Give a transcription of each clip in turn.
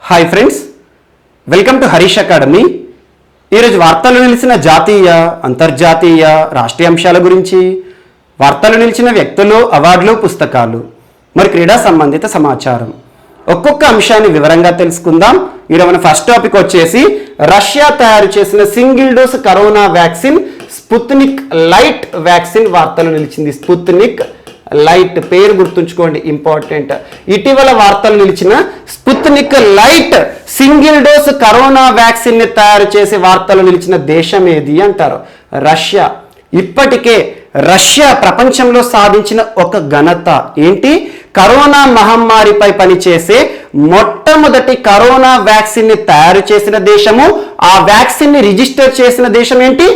Hi friends, welcome to Harish academy. ఈరోజు వార్తలు నిలిచిన జాతీయ, అంతర్జాతీయ, రాష్ట్రీయ అంశాల గురించి, వార్తలు నిలిచిన వ్యక్తులు, అవార్డులు, పుస్తకాలు, మరి క్రీడా సంబంధిత సమాచారం ఒక్కొక్క అంశాన్ని వివరంగా తెలుసుకుందాం. ఈరోజు మన ఫస్ట్ టాపిక్ వచ్చేసి రష్యా తయారు చేసిన single dose corona vaccine Sputnik light vaccine వార్తలు నిలిచింది. స్పుత్నిక్ లైట్ పేరు గుర్తుంచుకోండి, ఇంపార్టెంట్. ఇటీవల వార్తలు నిలిచిన Sputnik light single dose corona vaccine ని తయారు చేసి వార్తలు నిలిచిన దేశం ఏది అంటారు? రష్యా. ఇప్పటికే రష్యా ప్రపంచంలో సాధించిన ఒక ఘనత ఏంటి? కరోనా మహమ్మారిపై పనిచేసే మొట్టమొదటి కరోనా వ్యాక్సిన్ ని తయారు చేసిన దేశము, ఆ వ్యాక్సిన్ ని రిజిస్టర్ చేసిన దేశం ఏంటి?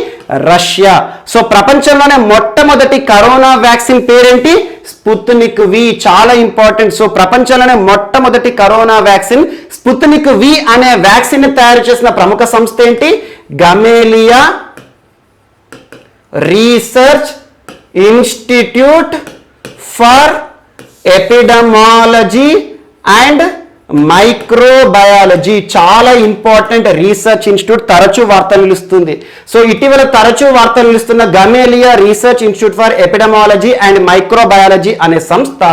రష్యా. సో ప్రపంచంలోనే మొట్టమొదటి కరోనా వ్యాక్సిన్ పేరేంటి? స్పుత్నిక్ వి. చాలా ఇంపార్టెంట్. సో ప్రపంచంలోనే మొట్టమొదటి కరోనా వ్యాక్సిన్ స్పుత్నిక్ వి అనే వ్యాక్సిన్ ని తయారు చేసిన ప్రముఖ సంస్థ ఏంటి? Gamaleya research institute for epidemiology and microbiology. చాలా ఇంపార్టెంట్ రీసెర్చ్ ఇన్స్టిట్యూట్, తరచూ వార్తలు నిలుస్తుంది. సో ఇటీవల తరచూ వార్తలు నిలుస్తున్న Gamaleya research institute for epidemiology and microbiology అనే సంస్థ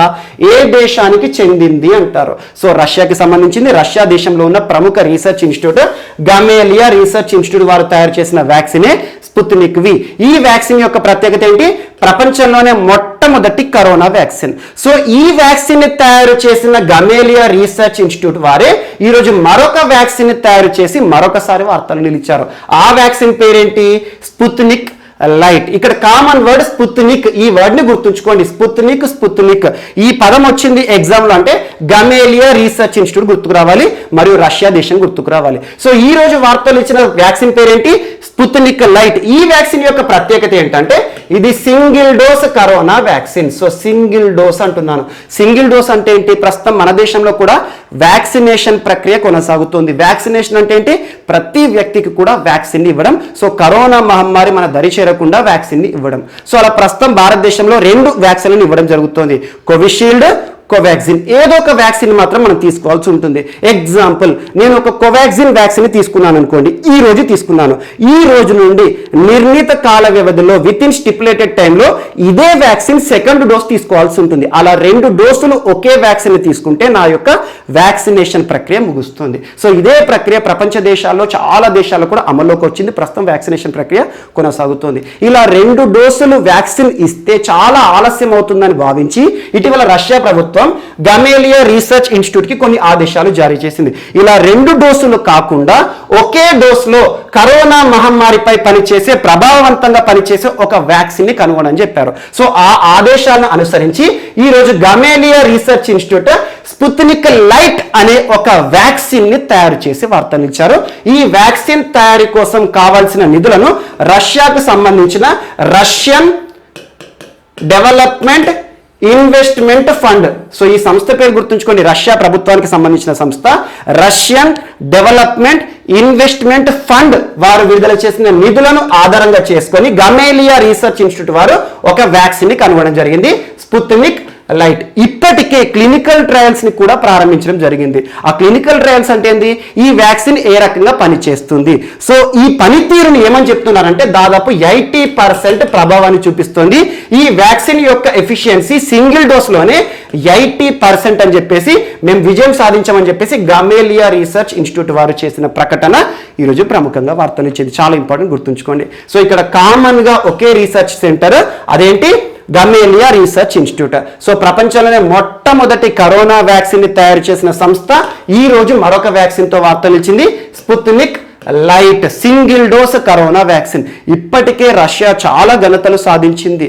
ఏ దేశానికి చెందింది అంటారు? సో రష్యాకి సంబంధించింది. రష్యా దేశంలో ఉన్న ప్రముఖ రీసెర్చ్ ఇన్స్టిట్యూట్ గమేలియా రీసెర్చ్ ఇన్స్టిట్యూట్ వారు తయారు చేసిన వ్యాక్సినే స్పుత్నిక్ వి. ఈ వ్యాక్సిన్ యొక్క ప్రత్యేకత ఏంటి? ప్రపంచంలోనే మొట్టమొదటి కరోనా వ్యాక్సిన్. సో ఈ వ్యాక్సిన్ ని తయారు చేసిన గమేలియా రీసెర్చ్ ఇన్స్టిట్యూట్ వారే ఈరోజు మరొక వ్యాక్సిన్ ని తయారు చేసి మరొకసారి వార్తలు నిలిచారు. ఆ వ్యాక్సిన్ పేరేంటి? Sputnik light. ఇక్కడ కామన్ వర్డ్ స్పుత్నిక్. ఈ వర్డ్ ని గుర్తుంచుకోండి. Sputnik, Sputnik. ఈ పదం వచ్చింది ఎగ్జామ్ లో అంటే గమేలియా రీసెర్చ్ ఇన్స్టిట్యూట్ గుర్తుకు రావాలి, మరియు రష్యా దేశం గుర్తుకు రావాలి. సో ఈ రోజు వార్తలు ఇచ్చిన వ్యాక్సిన్ పేరేంటి? Sputnik light. ఈ వ్యాక్సిన్ యొక్క ప్రత్యేకత ఏంటంటే ఇది single dose corona vaccine. So single dose అంటున్నాను. సింగిల్ డోస్ అంటే ఏంటి? ప్రస్తుతం మన దేశంలో కూడా వ్యాక్సినేషన్ ప్రక్రియ కొనసాగుతుంది. వ్యాక్సినేషన్ అంటే ఏంటి? ప్రతి వ్యక్తికి కూడా వ్యాక్సిన్ ఇవ్వడం. సో కరోనా మహమ్మారి మన దరి చేరకుండా వ్యాక్సిన్ ఇవ్వడం. సో అలా ప్రస్తుతం భారతదేశంలో 2 వ్యాక్సిన్లను ఇవ్వడం జరుగుతుంది, కోవిషీల్డ్, కోవాక్సిన్. ఏదో ఒక వ్యాక్సిన్ మాత్రం మనం తీసుకోవాల్సి ఉంటుంది. ఎగ్జాంపుల్, నేను ఒక కోవాక్సిన్ వ్యాక్సిన్ తీసుకున్నాను అనుకోండి, ఈ రోజు తీసుకున్నాను. ఈ రోజు నుండి నిర్ణీత కాల వ్యవధిలో విత్ ఇన్ స్టిపులేటెడ్ టైంలో ఇదే వ్యాక్సిన్ సెకండ్ డోస్ తీసుకోవాల్సి ఉంటుంది. అలా 2 డోసులు ఒకే వ్యాక్సిన్ తీసుకుంటే నా యొక్క వ్యాక్సినేషన్ ప్రక్రియ ముగుస్తుంది. సో ఇదే ప్రక్రియ ప్రపంచ దేశాల్లో చాలా దేశాల్లో కూడా అమల్లోకి వచ్చింది. ప్రస్తుతం వ్యాక్సినేషన్ ప్రక్రియ కొనసాగుతుంది. ఇలా 2 డోసులు వ్యాక్సిన్ ఇస్తే చాలా ఆలస్యం అవుతుందని భావించి ఇటీవల రష్యా ప్రభుత్వం గమేలియా రీసెర్చ్ ఇన్స్టిట్యూట్ కి కొన్ని ఆదేశాలు జారీ చేసింది. ఇలా 2 డోసులు కాకుండా ఒకే డోసులో కరోనా మహమ్మారిపై పనిచేసే, ప్రభావవంతంగా పనిచేసే ఒక వ్యాక్సిన్ ని కనుగొనని చెప్పారు. సో ఆ ఆదేశాలను అనుసరించి ఈ రోజు గమేలియా రీసెర్చ్ ఇన్స్టిట్యూట్ స్పుత్నిక్ లైట్ అనే ఒక వ్యాక్సిన్ ని తయారు చేసి వార్తనిచ్చారు. ఈ వ్యాక్సిన్ తయారీ కోసం కావాల్సిన నిధులను రష్యాకు సంబంధించిన Russian development investment fund. So ఈ సంస్థ పేరు గుర్తుంచుకోండి. రష్యా ప్రభుత్వానికి సంబంధించిన సంస్థ రష్యన్ డెవలప్మెంట్ ఇన్వెస్ట్మెంట్ ఫండ్ వారు విడుదల చేసిన నిధులను ఆధారంగా చేసుకొని గమేలియా రీసెర్చ్ ఇన్స్టిట్యూట్ వారు ఒక వ్యాక్సిన్ ని కనుగొనడం జరిగింది, స్పుత్నిక్ లైట్. ఇప్పటికే క్లినికల్ ట్రయల్స్ ని కూడా ప్రారంభించడం జరిగింది. ఆ క్లినికల్ ట్రయల్స్ అంటే ఏంది? ఈ వ్యాక్సిన్ ఏ రకంగా పనిచేస్తుంది. సో ఈ పనితీరుని ఏమని చెప్తున్నారంటే దాదాపు 80% ప్రభావాన్ని చూపిస్తుంది. ఈ వ్యాక్సిన్ యొక్క ఎఫిషియన్సీ సింగిల్ డోస్ లోనే 80% అని చెప్పేసి మేము విజయం సాధించామని చెప్పేసి గమేలియా రీసెర్చ్ ఇన్స్టిట్యూట్ వారు చేసిన ప్రకటన ఈరోజు ప్రముఖంగా వార్తలు ఇచ్చేది. చాలా ఇంపార్టెంట్, గుర్తుంచుకోండి. సో ఇక్కడ కామన్ గా ఒకే రీసెర్చ్ సెంటర్, అదేంటి? గమేలియా రీసెర్చ్ ఇన్స్టిట్యూట్. సో ప్రపంచంలోనే మొట్టమొదటి కరోనా వ్యాక్సిన్ ని తయారు చేసిన సంస్థ ఈ రోజు మరొక వ్యాక్సిన్ తో వార్తలు ఇచ్చింది, Sputnik light single dose corona vaccine. ఇప్పటికే రష్యా చాలా ఘనతలు సాధించింది.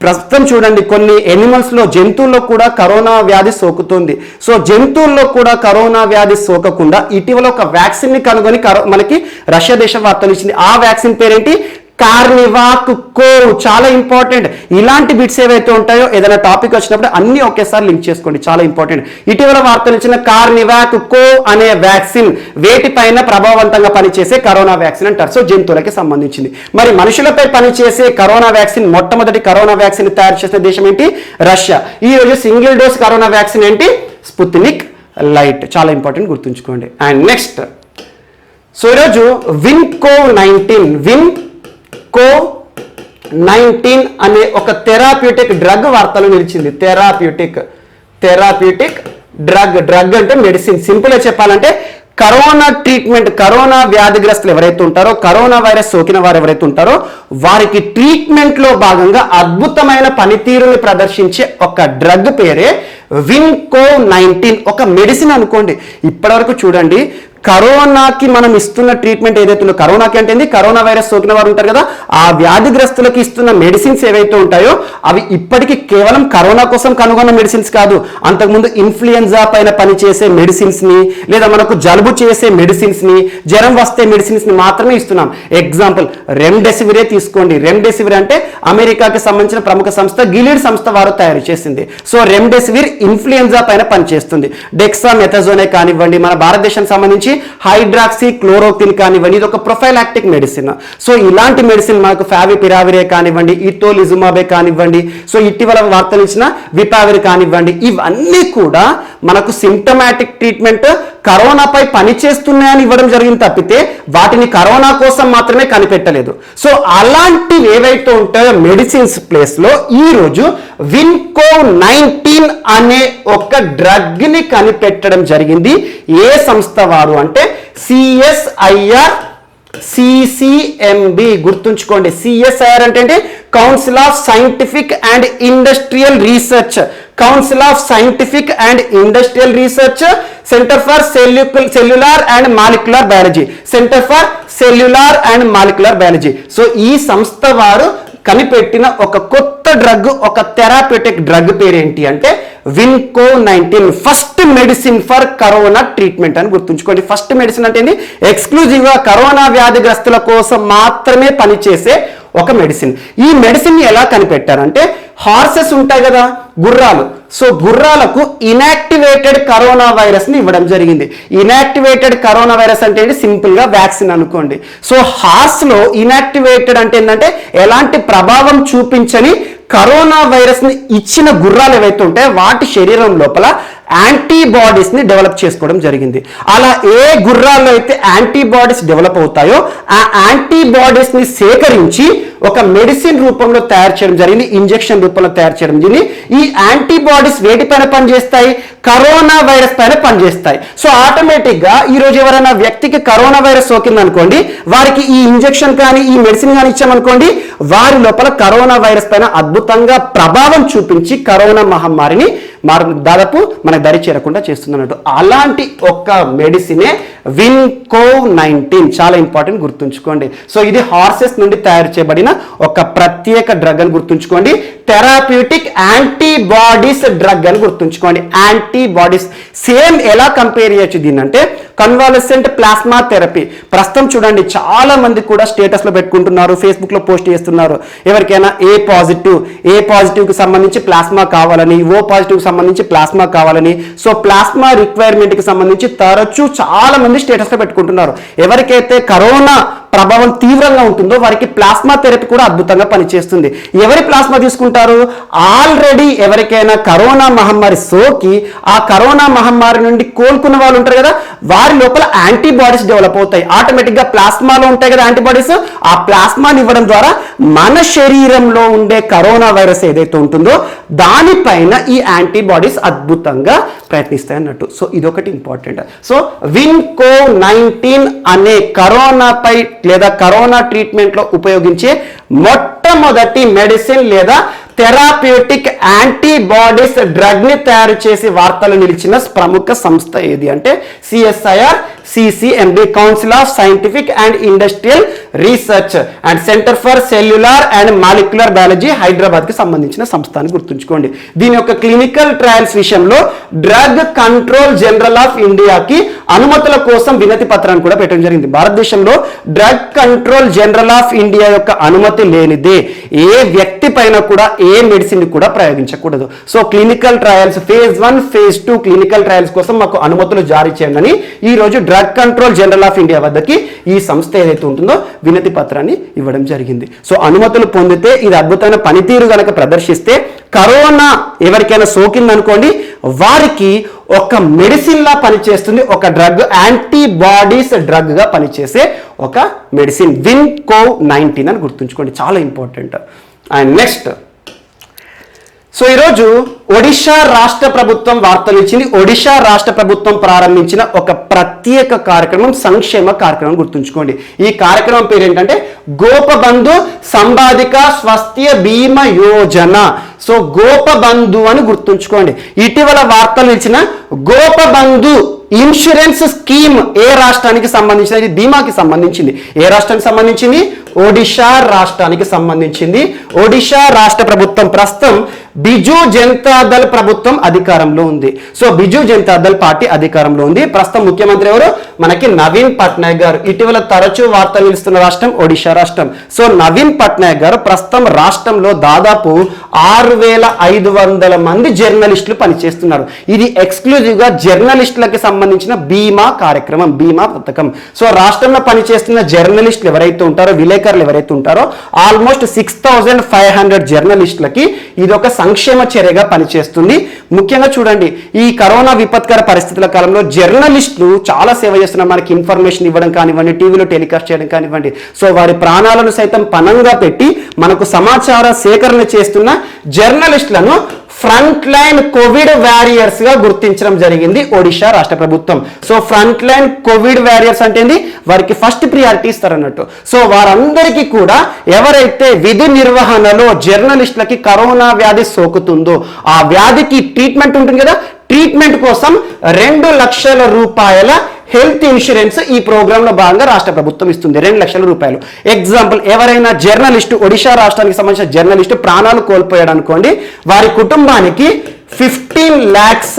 ప్రస్తుతం చూడండి, కొన్ని ఎనిమల్స్ లో, జంతువుల్లో కూడా కరోనా వ్యాధి సోకుతుంది. సో జంతువుల్లో కూడా కరోనా వ్యాధి సోకకుండా ఇటీవల ఒక వ్యాక్సిన్ ని కనుగొని మనకి రష్యా దేశం వార్తలు ఇచ్చింది. ఆ వ్యాక్సిన్ పేరేంటి? కార్నివాక్ కో. చాలా ఇంపార్టెంట్. ఇలాంటి బిట్స్ ఏవైతే ఉంటాయో ఏదైనా టాపిక్ వచ్చినప్పుడు అన్ని ఒకేసారి లింక్ చేసుకోండి, చాలా ఇంపార్టెంట్. ఇటీవల వార్తలు ఇచ్చిన కార్నివాక్ కో అనే వ్యాక్సిన్ వేటిపైన ప్రభావవంతంగా పనిచేసే కరోనా వ్యాక్సిన్ అంటారు. సో జంతువులకి సంబంధించింది. మరి మనుషులపై పనిచేసే కరోనా వ్యాక్సిన్, మొట్టమొదటి కరోనా వ్యాక్సిన్ తయారు చేసిన దేశం ఏంటి? రష్యా. ఈ రోజు సింగిల్ డోస్ కరోనా వ్యాక్సిన్ ఏంటి? Sputnik light. చాలా ఇంపార్టెంట్, గుర్తుంచుకోండి. అండ్ నెక్స్ట్, సో ఈరోజు విన్కో-19 అనే ఒక థెరాప్యూటిక్ డ్రగ్ వార్తలు నిలిచింది. థెరాప్యూటిక్ డ్రగ్ అంటే మెడిసిన్. సింపుల్గా చెప్పాలంటే కరోనా ట్రీట్మెంట్, కరోనా వ్యాధిగ్రస్తులు ఎవరైతే ఉంటారో, కరోనా వైరస్ సోకిన వారు ఎవరైతే ఉంటారో వారికి ట్రీట్మెంట్లో భాగంగా అద్భుతమైన పనితీరుని ప్రదర్శించే ఒక డ్రగ్ పేరే విన్కో-19. ఒక మెడిసిన్ అనుకోండి. ఇప్పటివరకు చూడండి, కరోనాకి మనం ఇస్తున్న ట్రీట్మెంట్ ఏదైతే ఉందో, కరోనాకి అంటే ఏంది, కరోనా వైరస్ సోకిన వారు ఉంటారు కదా, ఆ వ్యాధిగ్రస్తులకి ఇస్తున్న మెడిసిన్స్ ఏవైతే ఉంటాయో అవి ఇప్పటికీ కేవలం కరోనా కోసం కనుగొన్న మెడిసిన్స్ కాదు. అంతకుముందు ఇన్ఫ్లుయెన్జా పైన పనిచేసే మెడిసిన్స్ ని, లేదా మనకు జలుబు చేసే మెడిసిన్స్ ని, జ్వరం వస్తే మెడిసిన్స్ ని మాత్రమే ఇస్తున్నాం. ఎగ్జాంపుల్ రెమ్డెసివిరే తీసుకోండి. రెమ్డెసివిర్ అంటే అమెరికాకి సంబంధించిన ప్రముఖ సంస్థ గిలీడ్ సంస్థ వారు తయారు చేసింది. సో రెమ్డెసివిర్ ఇన్ఫ్లుయెన్జా పైన పనిచేస్తుంది. డెక్సామెథాజోనే కానివ్వండి, మన భారతదేశానికి సంబంధించి హైడ్రాక్సీ క్లోరోక్విన్ కానివ్వండి, ఇది ఒక ప్రొఫైలాక్టిక్ మెడిసిన్. సో ఇలాంటి మెడిసిన్ మనకు ఫావిపిరావిరే కానివ్వండి, ఇటోలిజుమాబే కానివ్వండి, సో ఇటీవల వార్తలు ఇచ్చిన విపావిర్ కానివ్వండి, ఇవన్నీ కూడా మనకు సింప్టమాటిక్ ట్రీట్మెంట్ కరోనాపై పనిచేస్తున్నాయని ఇవ్వడం జరిగింది తప్పితే వాటిని కరోనా కోసం మాత్రమే కనిపెట్టలేదు. సో అలాంటివి ఏవైతే ఉంటాయో మెడిసిన్స్ ప్లేస్ లో ఈరోజు విన్కో-19 అనే ఒక డ్రగ్ ని కనిపెట్టడం జరిగింది. ఏ సంస్థ వారు అంటే CSIR CCMB. గుర్తుంచుకోండి, CSIR అంటే council of scientific and industrial research. Council of scientific and industrial research, centre for cellular and molecular biology, centre for cellular and molecular biology. So ఈ సంస్థ వారు కనిపెట్టిన ఒక కొత్త డ్రగ్, ఒక థెరాప్యూటిక్ డ్రగ్ పేరేంటి అంటే విన్కో-19. First medicine for corona treatment అని గుర్తుంచుకోండి. ఫస్ట్ మెడిసిన్ అంటే ఏంటి, ఎక్స్క్లూజివ్ గా కరోనా వ్యాధిగ్రస్తుల కోసం మాత్రమే పనిచేసే ఒక మెడిసిన్. ఈ మెడిసిన్ ఎలా కనిపెట్టారంటే, హార్సెస్ ఉంటాయి కదా, గుర్రాలు. సో గుర్రాలకు ఇనాక్టివేటెడ్ కరోనా వైరస్ ని ఇవ్వడం జరిగింది. ఇనాక్టివేటెడ్ కరోనా వైరస్ అంటే ఏంటి, సింపుల్ గా వ్యాక్సిన్ అనుకోండి. సో హార్స్ లో ఇనాక్టివేటెడ్ అంటే ఏంటంటే ఎలాంటి ప్రభావం చూపించని కరోనా వైరస్ ని ఇచ్చిన గుర్రాలు ఏవైతే ఉంటాయో వాటి శరీరం లోపల యాంటీబాడీస్ ని డెవలప్ చేసుకోవడం జరిగింది. అలా ఏ గుర్రాల్లో అయితే యాంటీబాడీస్ డెవలప్ అవుతాయో ఆ యాంటీబాడీస్ ని సేకరించి ఒక మెడిసిన్ రూపంలో తయారు చేయడం జరిగింది, ఇంజెక్షన్ రూపంలో తయారు చేయడం జరిగింది. ఈ యాంటీబాడీస్ వేటిపైన పనిచేస్తాయి, కరోనా వైరస్ పైన పనిచేస్తాయి. సో ఆటోమేటిక్ గా ఈ రోజు ఎవరైనా వ్యక్తికి కరోనా వైరస్ సోకింది అనుకోండి, వారికి ఈ ఇంజెక్షన్ కానీ ఈ మెడిసిన్ కానీ ఇచ్చామనుకోండి, వారి లోపల కరోనా వైరస్ పైన అద్భుతంగా ప్రభావం చూపించి కరోనా మహమ్మారిని దాదాపు మన దరి చేరకుండా చేస్తుంది అన్నట్టు. అలాంటి ఒక మెడిసినే విన్కో-19. చాలా ఇంపార్టెంట్, గుర్తుంచుకోండి. సో ఇది హార్సెస్ నుండి తయారు చేయబడిన ఒక ప్రత్యేక డ్రగ్ అని గుర్తుంచుకోండి. థెరాప్యూటిక్ యాంటీబాడీస్ డ్రగ్ అని గుర్తుంచుకోండి. యాంటీబాడీస్ సేమ్ ఎలా కంపేర్ చేయొచ్చు దీన్ని అంటే, కన్వాలెసెంట్ ప్లాస్మా థెరపీ. ప్రస్తుతం చూడండి చాలా మంది కూడా స్టేటస్ లో పెట్టుకుంటున్నారు, ఫేస్బుక్ లో పోస్ట్ చేస్తున్నారు. ఎవరికైనా ఏ పాజిటివ్ కి సంబంధించి ప్లాస్మా కావాలని, ఓ పాజిటివ్ కి సంబంధించి ప్లాస్మా కావాలని, సో ప్లాస్మా రిక్వైర్మెంట్ కి సంబంధించి తరచూ చాలా మంది స్టేటస్ లో పెట్టుకుంటున్నారు. ఎవరికైతే కరోనా ప్రభావం తీవ్రంగా ఉంటుందో వారికి ప్లాస్మా థెరపీ కూడా అద్భుతంగా పనిచేస్తుంది. ఎవరి ప్లాస్మా తీసుకుంటారు, ఆల్రెడీ ఎవరికైనా కరోనా మహమ్మారి సోకి ఆ కరోనా మహమ్మారి నుండి కోలుకున్న వాళ్ళు ఉంటారు కదా, వారి లోపల యాంటీబాడీస్ డెవలప్ అవుతాయి. ఆటోమేటిక్ గా ప్లాస్మాలో ఉంటాయి కదా యాంటీబాడీస్, ఆ ప్లాస్మాని ఇవ్వడం ద్వారా మన శరీరంలో ఉండే కరోనా వైరస్ ఏదైతే ఉంటుందో దానిపైన ఈ యాంటీబాడీస్ అద్భుతంగా ప్రయత్నిస్తాయి అన్నట్టు. సో ఇదొకటి ఇంపార్టెంట్. సో విన్కో-19 అనే కరోనాపై లేదా కరోనా ట్రీట్మెంట్ లో ఉపయోగించే మొట్టమొదటి మెడిసిన్ లేదా థెరాప్యూటిక్ యాంటీబాడీస్ డ్రగ్ ని తయారు చేసి వార్తలు నిలిచిన ప్రముఖ సంస్థ ఏది అంటే CSIR CCMB, council of scientific and industrial research and centre for cellular and molecular biology, Hyderabad కి సంబంధించిన సంస్థ అని గుర్తుంచుకోండి. దీని యొక్క క్లినికల్ ట్రయల్స్ విషయంలో డ్రగ్ కంట్రోల్ జనరల్ ఆఫ్ ఇండియాకి అనుమతుల కోసం వినతి పత్రాన్ని కూడా పెట్టడం జరిగింది. భారతదేశంలో drug control general of India యొక్క అనుమతి లేనిదే ఏ వ్యక్తి పైన కూడా ఏ మెడిసిన్ కూడా ప్రయోగించకూడదు. So clinical trials phase 1 phase 2 clinical trials కోసం మాకు అనుమతులు జారీ చేయండి అని ఈ రోజు drug control general of India వద్దకి ఈ సంస్థ ఏదైతే ఉంటుందో వినతి పత్రాన్ని ఇవ్వడం జరిగింది. సో అనుమతులు పొందితే ఇది అద్భుతమైన పనితీరు గనక ప్రదర్శిస్తే కరోనా ఎవరికైనా సోకిందనుకోండి వారికి ఒక మెడిసిన్ లా పనిచేస్తుంది, ఒక డ్రగ్, యాంటీబాడీస్ డ్రగ్ గా పనిచేసే ఒక మెడిసిన్ విన్కోవ్-19 అని గుర్తుంచుకోండి, చాలా ఇంపార్టెంట్. అండ్ నెక్స్ట్, సో ఈరోజు ఒడిషా రాష్ట్ర ప్రభుత్వం వార్తలు ఇచ్చింది. ఒడిషా రాష్ట్ర ప్రభుత్వం ప్రారంభించిన ఒక ప్రత్యేక కార్యక్రమం, సంక్షేమ కార్యక్రమం గుర్తుంచుకోండి. ఈ కార్యక్రమం పేరు ఏంటంటే గోపబంధు సంబాదిక స్వాస్థ్య బీమా యోజన. సో గోపబంధు అని గుర్తుంచుకోండి. ఇటీవల వార్తలు ఇచ్చిన గోపబంధు ఇన్సూరెన్స్ స్కీమ్ ఏ రాష్ట్రానికి సంబంధించింది? బీమాకి సంబంధించింది. ఏ రాష్ట్రానికి సంబంధించింది? ఒడిషా రాష్ట్రానికి సంబంధించింది. ఒడిషా రాష్ట్ర ప్రభుత్వం ప్రస్తుతం బిజు జనతాదళ్ ప్రభుత్వం అధికారంలో ఉంది. సో బిజు జనతాదళ్ పార్టీ అధికారంలో ఉంది. ప్రస్తుతం ముఖ్యమంత్రి ఎవరు? మనకి నవీన్ పట్నాయక్ గారు. ఇటీవల తరచూ వార్తలు నిలుస్తున్న రాష్ట్రం ఒడిషా రాష్ట్రం. సో నవీన్ పట్నాయక్ గారు ప్రస్తుతం రాష్ట్రంలో దాదాపు 6,500 మంది జర్నలిస్టులు పనిచేస్తున్నారు. ఇది ఎక్స్క్లూజివ్ గా జర్నలిస్టులకి సంబంధించిన బీమా కార్యక్రమం, బీమా పథకం. సో రాష్ట్రంలో పనిచేస్తున్న జర్నలిస్టులు ఎవరైతే ఉంటారో, విలేకరులు ఎవరైతే ఉంటారో, ఆల్మోస్ట్ 6,500 జర్నలిస్టులకి ఇది ఒక సంక్షేమ చర్యగా పనిచేస్తుంది. ముఖ్యంగా చూడండి, ఈ కరోనా విపత్కర పరిస్థితుల కాలంలో జర్నలిస్టులు చాలా సేవ చేస్తున్నారు. మనకి ఇన్ఫర్మేషన్ ఇవ్వడం కానివ్వండి, టీవీలో టెలికాస్ట్ చేయడం కానివ్వండి. సో వారి ప్రాణాలను సైతం పణంగా పెట్టి మనకు సమాచార సేకరణ చేస్తున్న జర్నలిస్టులను ఫ్రంట్ లైన్ కోవిడ్ వారియర్స్ గా గుర్తించడం జరిగింది ఒడిషా రాష్ట్ర ప్రభుత్వం. So front line Covid warriors అంటే ఏంది? వారికి ఫస్ట్ ప్రియారిటీ ఇస్తారన్నట్టు. సో వారందరికీ కూడా ఎవరైతే విధి నిర్వహణలో జర్నలిస్టులకి కరోనా వ్యాధి సోకుతుందో, ఆ వ్యాధికి ట్రీట్మెంట్ ఉంటుంది కదా, ట్రీట్మెంట్ కోసం 2 లక్షల రూపాయల హెల్త్ ఇన్సూరెన్స్ ఈ ప్రోగ్రామ్ లో భాగంగా రాష్ట్ర ప్రభుత్వం ఇస్తుంది. 2 లక్షల రూపాయలు. ఎగ్జాంపుల్, ఎవరైనా జర్నలిస్టు, ఒడిషా రాష్ట్రానికి సంబంధించిన జర్నలిస్టు ప్రాణాలు కోల్పోయాడు అనుకోండి, వారి కుటుంబానికి 15 lakhs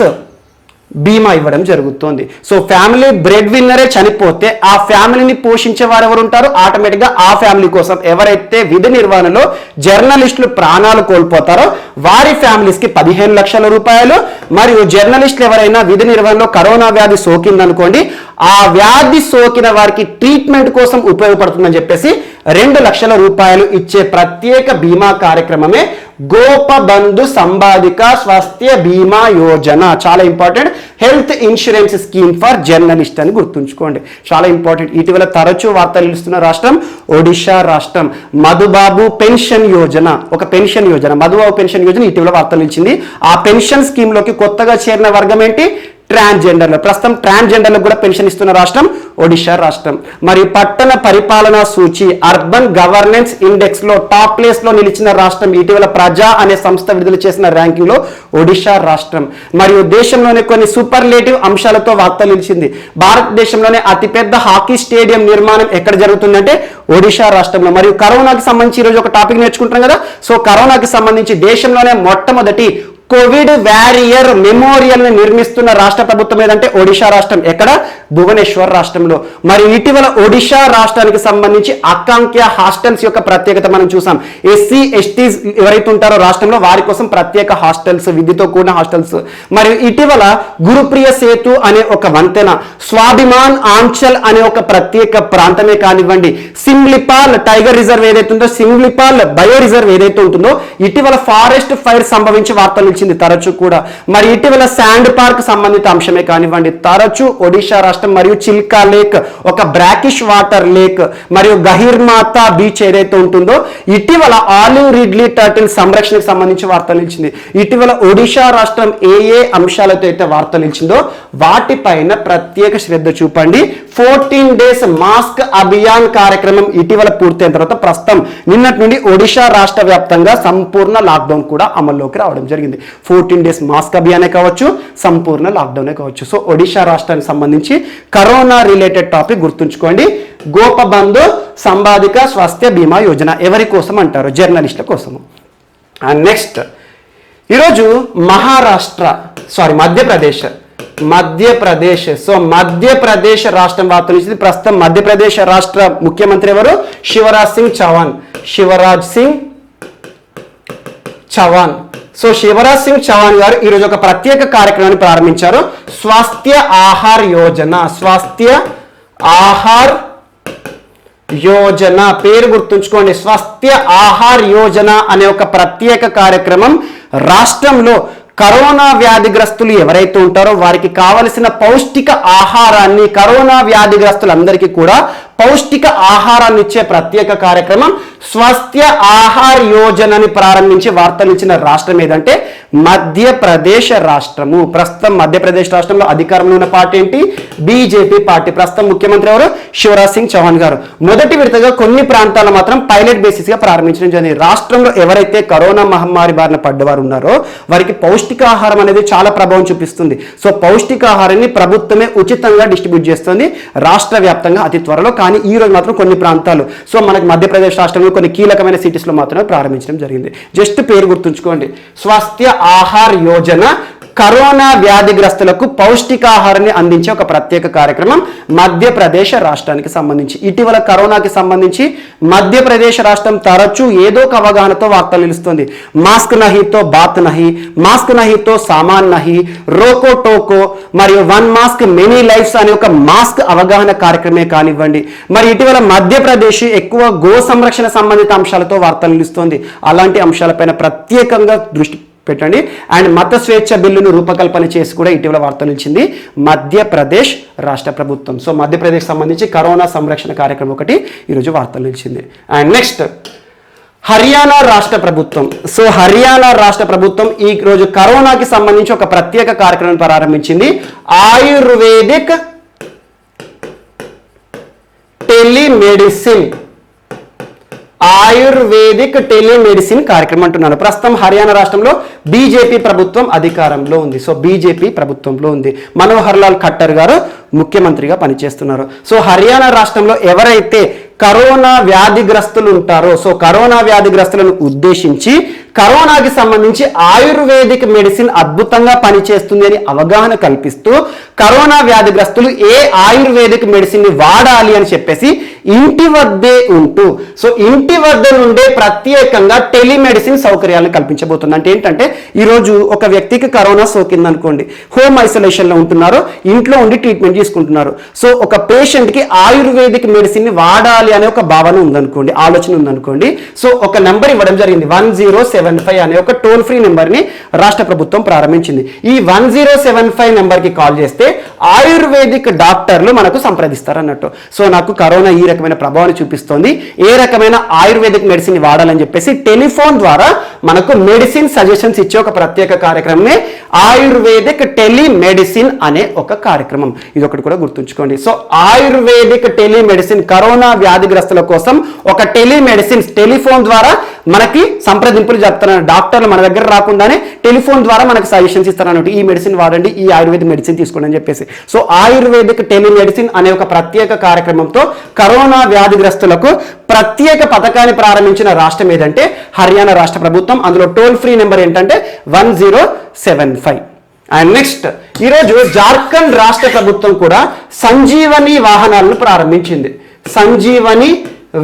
బీమా ఇవ్వడం జరుగుతుంది. సో ఫ్యామిలీ బ్రెడ్ విన్నరే చనిపోతే ఆ ఫ్యామిలీని పోషించే వారు ఎవరు ఉంటారు? ఆటోమేటిక్గా ఆ ఫ్యామిలీ కోసం ఎవరైతే విధి నిర్వహణలో జర్నలిస్టులు ప్రాణాలు కోల్పోతారో వారి ఫ్యామిలీస్కి 15 లక్షల రూపాయలు, మరియు జర్నలిస్టులు ఎవరైనా విధి నిర్వహణలో కరోనా వ్యాధి సోకిందనుకోండి, ఆ వ్యాధి సోకిన వారికి ట్రీట్మెంట్ కోసం ఉపయోగపడుతుందని చెప్పేసి 2 లక్షల రూపాయలు ఇచ్చే ప్రత్యేక బీమా కార్యక్రమమే గోపబంధు సంబాదిక స్వాస్థ్య బీమా యోజన. చాలా important, health insurance scheme for journalist అని గుర్తుంచుకోండి, చాలా ఇంపార్టెంట్. ఇటీవల తరచూ వార్తలు నిలుస్తున్న రాష్ట్రం ఒడిషా రాష్ట్రం. మధుబాబు పెన్షన్ యోజన, ఒక పెన్షన్ యోజన, మధుబాబు పెన్షన్ యోజన ఇటీవల వార్తలు నిలిచింది. ఆ పెన్షన్ స్కీమ్ లోకి కొత్తగా చేరిన వర్గం ఏంటి? ట్రాన్స్జెండర్లు. ప్రస్తుతం ట్రాన్స్జెండర్లకు కూడా పెన్షన్ ఇస్తున్న రాష్ట్రం ఒడిషా రాష్ట్రం. మరియు పట్టణ పరిపాలనా సూచి అర్బన్ గవర్నెన్స్ ఇండెక్స్ లో టాప్ ప్లేస్ లో నిలిచిన రాష్ట్రం ఇటీవల ప్రజా అనే సంస్థ విడుదల చేసిన ర్యాంకింగ్ లో ఒడిషా రాష్ట్రం. మరియు దేశంలోనే కొన్ని సూపర్లేటివ్ అంశాలతో వార్తలు నిలిచింది. భారతదేశంలోనే అతిపెద్ద హాకీ స్టేడియం నిర్మాణం ఎక్కడ జరుగుతుందంటే ఒడిషా రాష్ట్రంలో. మరియు కరోనాకి సంబంధించి ఈరోజు ఒక టాపిక్ నేర్చుకుంటున్నాం కదా. సో కరోనాకి సంబంధించి దేశంలోనే మొట్టమొదటి కోవిడ్ వారియర్ మెమోరియల్ ని నిర్మిస్తున్న రాష్ట్ర ప్రభుత్వం ఏదంటే ఒడిషా రాష్ట్రం. ఎక్కడ? భువనేశ్వర్ రాష్ట్రంలో. మరి ఇటీవల ఒడిషా రాష్ట్రానికి సంబంధించి ఆకాంక్ష హాస్టల్స్ యొక్క ప్రత్యేకత మనం చూసాం. ఎస్సీ ఎస్టీస్ ఎవరైతే ఉంటారో రాష్ట్రంలో వారి కోసం ప్రత్యేక హాస్టల్స్, విద్యతో కూడిన హాస్టల్స్. మరియు ఇటీవల గురుప్రియ సేతు అనే ఒక వంతెన, స్వాభిమాన్ ఆంచల్ అనే ఒక ప్రత్యేక ప్రాంతమే కానివ్వండి, సింగ్లిపాల్ టైగర్ రిజర్వ్ ఏదైతే ఉందో, సింగ్లిపాల్ బయో రిజర్వ్ ఏదైతే ఉంటుందో, ఇటీవల ఫారెస్ట్ ఫైర్ సంభవించి వార్తలు తరచు కూడా. మరి ఇటీవల శాండ్ పార్క్ సంబంధిత అంశమే కానివ్వండి, తరచు ఒడిషా రాష్ట్రం. మరియు చిల్కా లేక్, ఒక బ్రాకిష్ వాటర్ లేక్, మరియు గహిర్మాత బీచ్ ఏదైతే ఉంటుందో, ఇటీవల ఆలివ్ రిడ్లీ టర్టిల్ సంరక్షణకు సంబంధించి వార్తలు ఇచ్చింది. ఇటీవల ఒడిషా రాష్ట్రం ఏ అంశాలతో అయితే వార్తలు ఇచ్చిందో వాటిపైన ప్రత్యేక శ్రద్ధ చూపండి. 14 days మాస్క్ అభియాన్ కార్యక్రమం ఇటీవల పూర్తయిన తర్వాత ప్రస్తుతం నిన్నటి నుండి ఒడిషా రాష్ట్ర వ్యాప్తంగా సంపూర్ణ లాక్డౌన్ కూడా అమల్లోకి రావడం జరిగింది. 14 days మాస్క్ అభియానే కావచ్చు, సంపూర్ణ లాక్డౌనే కావచ్చు. సో ఒడిషా రాష్ట్రానికి సంబంధించి కరోనా రిలేటెడ్ టాపిక్ గుర్తుంచుకోండి. గోపబంధు సంబాదిక స్వాస్థ్య బీమా యోజన ఎవరి కోసం అంటారు? జర్నలిస్టుల కోసం. అండ్ నెక్స్ట్, ఈరోజు మధ్యప్రదేశ్. సో మధ్యప్రదేశ్ రాష్ట్రం వార్తలు ఇచ్చింది. ప్రస్తుతం మధ్యప్రదేశ్ రాష్ట్ర ముఖ్యమంత్రి ఎవరు? శివరాజ్ సింగ్ చౌహాన్. సో శివరాజ్ సింగ్ చౌహాన్ గారు ఈరోజు ఒక ప్రత్యేక కార్యక్రమాన్ని ప్రారంభించారు. స్వాస్థ్య ఆహార్ యోజన పేరు గుర్తుంచుకోండి. స్వాస్థ్య ఆహార్ యోజన అనే ఒక ప్రత్యేక కార్యక్రమం రాష్ట్రంలో కరోనా వ్యాధిగ్రస్తులు ఎవరైతే ఉంటారో వారికి కావలసిన పౌష్టిక ఆహారాన్ని, కరోనా వ్యాధిగ్రస్తులందరికీ కూడా పౌష్టిక ఆహారాన్ని ఇచ్చే ప్రత్యేక కార్యక్రమం స్వస్థ్య ఆహార యోజనని ప్రారంభించి వార్తలు ఇచ్చిన రాష్ట్రం ఏదంటే మధ్యప్రదేశ్ రాష్ట్రము. ప్రస్తుతం మధ్యప్రదేశ్ రాష్ట్రంలో అధికారంలో ఉన్న పార్టీ ఏంటి? BJP party. ప్రస్తుతం ముఖ్యమంత్రి ఎవరు? శివరాజ్ సింగ్ చౌహాన్ గారు. మొదటి విడతగా కొన్ని ప్రాంతాల్లో మాత్రం పైలట్ బేసిస్ గా ప్రారంభించడం జరిగింది. రాష్ట్రంలో ఎవరైతే కరోనా మహమ్మారి బారిన పడ్డవారు ఉన్నారో వారికి పౌష్టికాహారం అనేది చాలా ప్రభావం చూపిస్తుంది. సో పౌష్టికాహారాన్ని ప్రభుత్వమే ఉచితంగా డిస్ట్రిబ్యూట్ చేస్తుంది రాష్ట్ర వ్యాప్తంగా అతి త్వరలో. కానీ ఈ రోజు మాత్రం కొన్ని ప్రాంతాలు, సో మనకి మధ్యప్రదేశ్ రాష్ట్రంలో కొన్ని కీలకమైన సిటీస్ లో మాత్రమే ప్రారంభించడం జరిగింది. జస్ట్ పేరు గుర్తుంచుకోండి, స్వాస్థ్య ఆహార యోజన. కరోనా వ్యాధిగ్రస్తులకు పౌష్టికాహారాన్ని అందించే ఒక ప్రత్యేక కార్యక్రమం మధ్యప్రదేశ్ రాష్ట్రానికి సంబంధించి. ఇటీవల కరోనాకి సంబంధించి మధ్యప్రదేశ్ రాష్ట్రం తరచూ ఏదో ఒక అవగాహనతో వార్తలు నిలుస్తుంది. మాస్క్ నహీతో బాత్ నహీ, మాస్క్ నహీతో సామాన్ నహీ, రోకో టోకో మరియు వన్ మాస్క్ మెనీ లైఫ్స్ అనే ఒక మాస్క్ అవగాహన కార్యక్రమే కానివ్వండి. మరి ఇటీవల మధ్యప్రదేశ్ ఎక్కువ గో సంరక్షణ సంబంధిత అంశాలతో వార్తలు నిలుస్తుంది. అలాంటి అంశాలపైన ప్రత్యేకంగా దృష్టి పెట్టండి. అండ్ మత స్వేచ్ఛ బిల్లును రూపకల్పన చేసి కూడా ఇటీవల వార్తలు ఇచ్చింది మధ్యప్రదేశ్ రాష్ట్ర ప్రభుత్వం. సో మధ్యప్రదేశ్ సంబంధించి కరోనా సంరక్షణ కార్యక్రమం ఒకటి ఈరోజు వార్తలు ఇచ్చింది. అండ్ నెక్స్ట్ హర్యానా రాష్ట్ర ప్రభుత్వం. సో హర్యానా రాష్ట్ర ప్రభుత్వం ఈ రోజు కరోనాకి సంబంధించి ఒక ప్రత్యేక కార్యక్రమం ప్రారంభించింది. ఆయుర్వేదిక్ టెలిమెడిసిన్, ఆయుర్వేదిక్ టెలిమెడిసిన్ కార్యక్రమం అంటున్నాను. ప్రస్తుతం హర్యానా రాష్ట్రంలో బీజేపీ ప్రభుత్వం అధికారంలో ఉంది. సో బీజేపీ ప్రభుత్వంలో ఉంది. మనోహర్ లాల్ ఖట్టర్ గారు ముఖ్యమంత్రిగా పనిచేస్తున్నారు. సో హర్యానా రాష్ట్రంలో ఎవరైతే కరోనా వ్యాధిగ్రస్తులు ఉంటారో, సో కరోనా వ్యాధిగ్రస్తులను ఉద్దేశించి కరోనాకి సంబంధించి ఆయుర్వేదిక్ మెడిసిన్ అద్భుతంగా పనిచేస్తుంది అని అవగాహన కల్పిస్తూ కరోనా వ్యాధిగ్రస్తులు ఏ ఆయుర్వేదిక్ మెడిసిన్ ని వాడాలి అని చెప్పేసి ఇంటి వద్దే ఉంటూ, సో ఇంటి వద్ద నుండే ప్రత్యేకంగా టెలిమెడిసిన్ సౌకర్యాలను కల్పించబోతుంది. అంటే ఏంటంటే ఈరోజు ఒక వ్యక్తికి కరోనా సోకింది అనుకోండి, హోమ్ ఐసోలేషన్ లో ఉంటున్నారు, ఇంట్లో ఉండి ట్రీట్మెంట్ తీసుకుంటున్నారు. సో ఒక పేషెంట్ కి ఆయుర్వేదిక్ మెడిసిన్ ని వాడాలి అనే ఒక భావన ఉందనుకోండి, ఆలోచన ఉందనుకోండి. సో ఒక నెంబర్ ఇవ్వడం జరిగింది, 1075 అనే ఒక టోల్ ఫ్రీ నెంబర్ ని రాష్ట్ర ప్రభుత్వం ప్రారంభించింది. ఈ 1075 నెంబర్ కి కాల్ చేస్తే ఆయుర్వేదిక్ డాక్టర్లు మనకు సంప్రదిస్తారు అన్నట్టు. సో నాకు కరోనా ఈ రకమైన ప్రభావాన్ని చూపిస్తోంది, ఏ రకమైన ఆయుర్వేదిక్ మెడిసిన్ వాడాలని చెప్పేసి టెలిఫోన్ ద్వారా మనకు మెడిసిన్ సజెషన్స్ ఇచ్చే ఒక ప్రత్యేక కార్యక్రమమే ఆయుర్వేదిక్ టెలిమెడిసిన్ అనే ఒక కార్యక్రమం. ఇది ఒకటి కూడా గుర్తుంచుకోండి. సో ఆయుర్వేదిక్ టెలిమెడిసిన్ కరోనా వ్యాధిగ్రస్తుల కోసం ఒక టెలిమెడిసిన్ టెలిఫోన్ ద్వారా మనకి సంప్రదింపులు జరుపుతున్నారు. డాక్టర్లు మన దగ్గర రాకుండానే టెలిఫోన్ ద్వారా మనకు సజెషన్స్ ఇస్తారన్నట్టు, ఈ మెడిసిన్ వాడండి, ఈ ఆయుర్వేదిక్ మెడిసిన్ తీసుకోండి అని చెప్పేసి. సో ఆయుర్వేదిక్ టెలిమెడిసిన్ అనే ఒక ప్రత్యేక కార్యక్రమంతో కరోనా వ్యాధిగ్రస్తులకు ప్రత్యేక పథకాన్ని ప్రారంభించిన రాష్ట్రం ఏదంటే హర్యానా రాష్ట్ర ప్రభుత్వం. అందులో టోల్ ఫ్రీ నెంబర్ ఏంటంటే 1075. అండ్ నెక్స్ట్ ఈరోజు జార్ఖండ్ రాష్ట్ర ప్రభుత్వం కూడా సంజీవని వాహనాలను ప్రారంభించింది. సంజీవని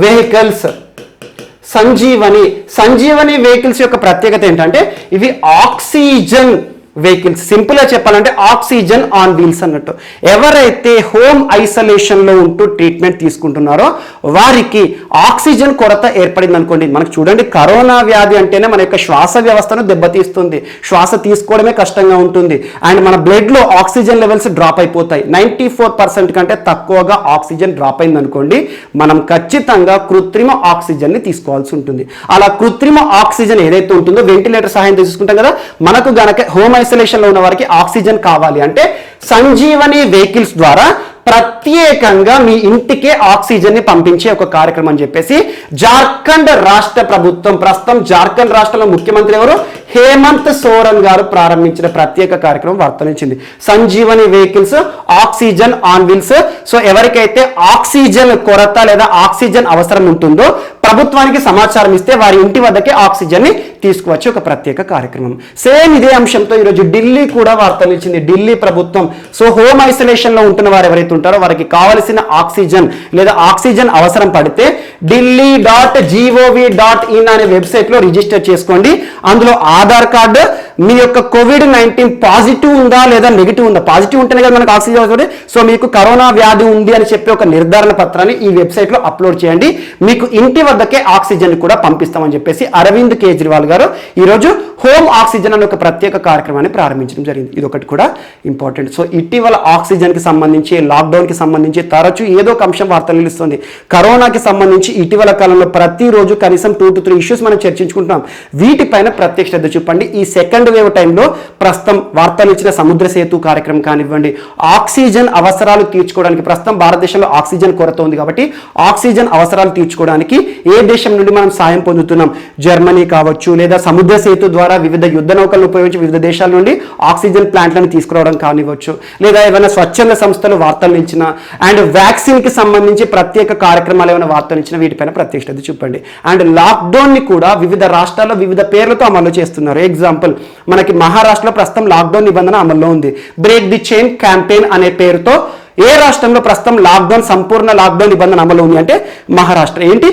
వెహికల్స్, సంజీవని వెహికల్స్ యొక్క ప్రత్యేకత ఏంటంటే ఇవి ఆక్సిజన్ వెహికల్స్. సింపుల్ గా చెప్పాలంటే ఆక్సిజన్ ఆన్ వీల్స్ అన్నట్టు. ఎవరైతే హోమ్ ఐసోలేషన్ లో ఉంటూ ట్రీట్మెంట్ తీసుకుంటున్నారో వారికి ఆక్సిజన్ కొరత ఏర్పడింది అనుకోండి. మనకు చూడండి, కరోనా వ్యాధి అంటేనే మన యొక్క శ్వాస వ్యవస్థను దెబ్బతీస్తుంది, శ్వాస తీసుకోవడమే కష్టంగా ఉంటుంది. అండ్ మన బ్లడ్ లో ఆక్సిజన్ లెవెల్స్ డ్రాప్ అయిపోతాయి. 94% కంటే తక్కువగా ఆక్సిజన్ డ్రాప్ అయింది అనుకోండి, మనం ఖచ్చితంగా కృత్రిమ ఆక్సిజన్ ని తీసుకోవాల్సి ఉంటుంది. అలా కృత్రిమ ఆక్సిజన్ ఏదైతే ఉంటుందో వెంటిలేటర్ సహాయం తీసుకుంటాం కదా, మనకు గనక హోమ్ ఐసోలేషన్ లో ఉన్న వారికి ఆక్సిజన్ కావాలి అంటే సంజీవని వెహికల్స్ ద్వారా ప్రత్యేకంగా మీ ఇంటికే ఆక్సిజన్ ని పంపించే ఒక కార్యక్రమం అని చెప్పేసి జార్ఖండ్ రాష్ట్ర ప్రభుత్వం, ప్రస్తుతం జార్ఖండ్ రాష్ట్రంలో ముఖ్యమంత్రి ఎవరు? హేమంత్ సోరెన్ గారు ప్రారంభించిన ప్రత్యేక కార్యక్రమం వార్తనిచ్చింది. Sanjeevani vehicles, oxygen on wheels. So ఎవరికైతే ఆక్సిజన్ కొరత లేదా ఆక్సిజన్ అవసరం ఉంటుందో ప్రభుత్వానికి సమాచారం ఇస్తే వారి ఇంటి వద్దకే ఆక్సిజన్ ని తీసుకువచ్చే ఒక ప్రత్యేక కార్యక్రమం. సేమ్ ఇదే అంశంతో ఈరోజు ఢిల్లీ కూడా వార్తలు ఇచ్చింది. ఢిల్లీ ప్రభుత్వం సో హోమ్ ఐసోలేషన్ లో ఉంటున్న వారు ఎవరైతే ఉంటారో వారికి కావలసిన ఆక్సిజన్ లేదా ఆక్సిజన్ అవసరం పడితే ఢిల్లీ.gov.in అనే వెబ్సైట్ లో రిజిస్టర్ చేసుకోండి. అందులో ఆధార్ కార్డు మీ యొక్క COVID-19 పాజిటివ్ ఉందా లేదా నెగిటివ్ ఉందా, పాజిటివ్ ఉంటేనే కదా మనకు ఆక్సిజన్ అవుతుంది. సో మీకు కరోనా వ్యాధి ఉంది అని చెప్పి ఒక నిర్ధారణ పత్రాన్ని ఈ వెబ్సైట్లో అప్లోడ్ చేయండి, మీకు ఇంటి వద్దకే ఆక్సిజన్ కూడా పంపిస్తామని చెప్పేసి అరవింద్ కేజ్రీవాల్ గారు ఈరోజు హోమ్ ఆక్సిజన్ అనే ఒక ప్రత్యేక కార్యక్రమాన్ని ప్రారంభించడం జరిగింది. ఇది ఒకటి కూడా ఇంపార్టెంట్. సో ఇటీవల ఆక్సిజన్కి సంబంధించి, లాక్డౌన్కి సంబంధించి తరచూ ఏదో ఒక అంశం వార్తలు నిలుస్తుంది. కరోనాకి సంబంధించి ఇటీవల కాలంలో ప్రతిరోజు కనీసం 2 to 3 ఇష్యూస్ మనం చర్చించుకుంటున్నాం. వీటిపైన ప్రత్యేక శ్రద్ధ చూపండి. ఈ సెకండ్ వేవ్ టైంలో ప్రస్తుతం వార్తలు ఇచ్చిన సముద్ర సేతు కార్యక్రమం కానివ్వండి, ఆక్సిజన్ అవసరాలు తీర్చుకోవడానికి ప్రస్తుతం భారతదేశంలో ఆక్సిజన్ కొరత ఉంది కాబట్టి ఆక్సిజన్ అవసరాలు తీర్చుకోవడానికి ఏ దేశం నుండి మనం సాయం పొందుతున్నాం, జర్మనీ కావచ్చు, లేదా సముద్ర సేతు ద్వారా వివిధ యుద్ధ నౌకలను ఉపయోగించి వివిధ దేశాల నుండి ఆక్సిజన్ ప్లాంట్లను తీసుకురావడం కానివ్వచ్చు, లేదా ఏమైనా స్వచ్ఛంద సంస్థలు వార్తలు ఇచ్చిన అండ్ వ్యాక్సిన్ కి సంబంధించి ప్రత్యేక కార్యక్రమాలు ఏమైనా వార్తలు ఇచ్చిన వీటిపైన ప్రత్యేక శ్రద్ధ చూపండి. అండ్ లాక్డౌన్ ని కూడా వివిధ రాష్ట్రాల్లో వివిధ పేర్లతో అమలు చేస్తున్నారు. ఎగ్జాంపుల్ మనకి మహారాష్ట్రలో ప్రస్తుతం లాక్డౌన్ నిబంధన అమల్లో ఉంది. బ్రేక్ ది చైన్ క్యాంపెయిన్ అనే పేరుతో ఏ రాష్ట్రంలో ప్రస్తుతం లాక్డౌన్, సంపూర్ణ లాక్డౌన్ నిబంధన అమలు ఉంది అంటే మహారాష్ట్ర. ఏంటి?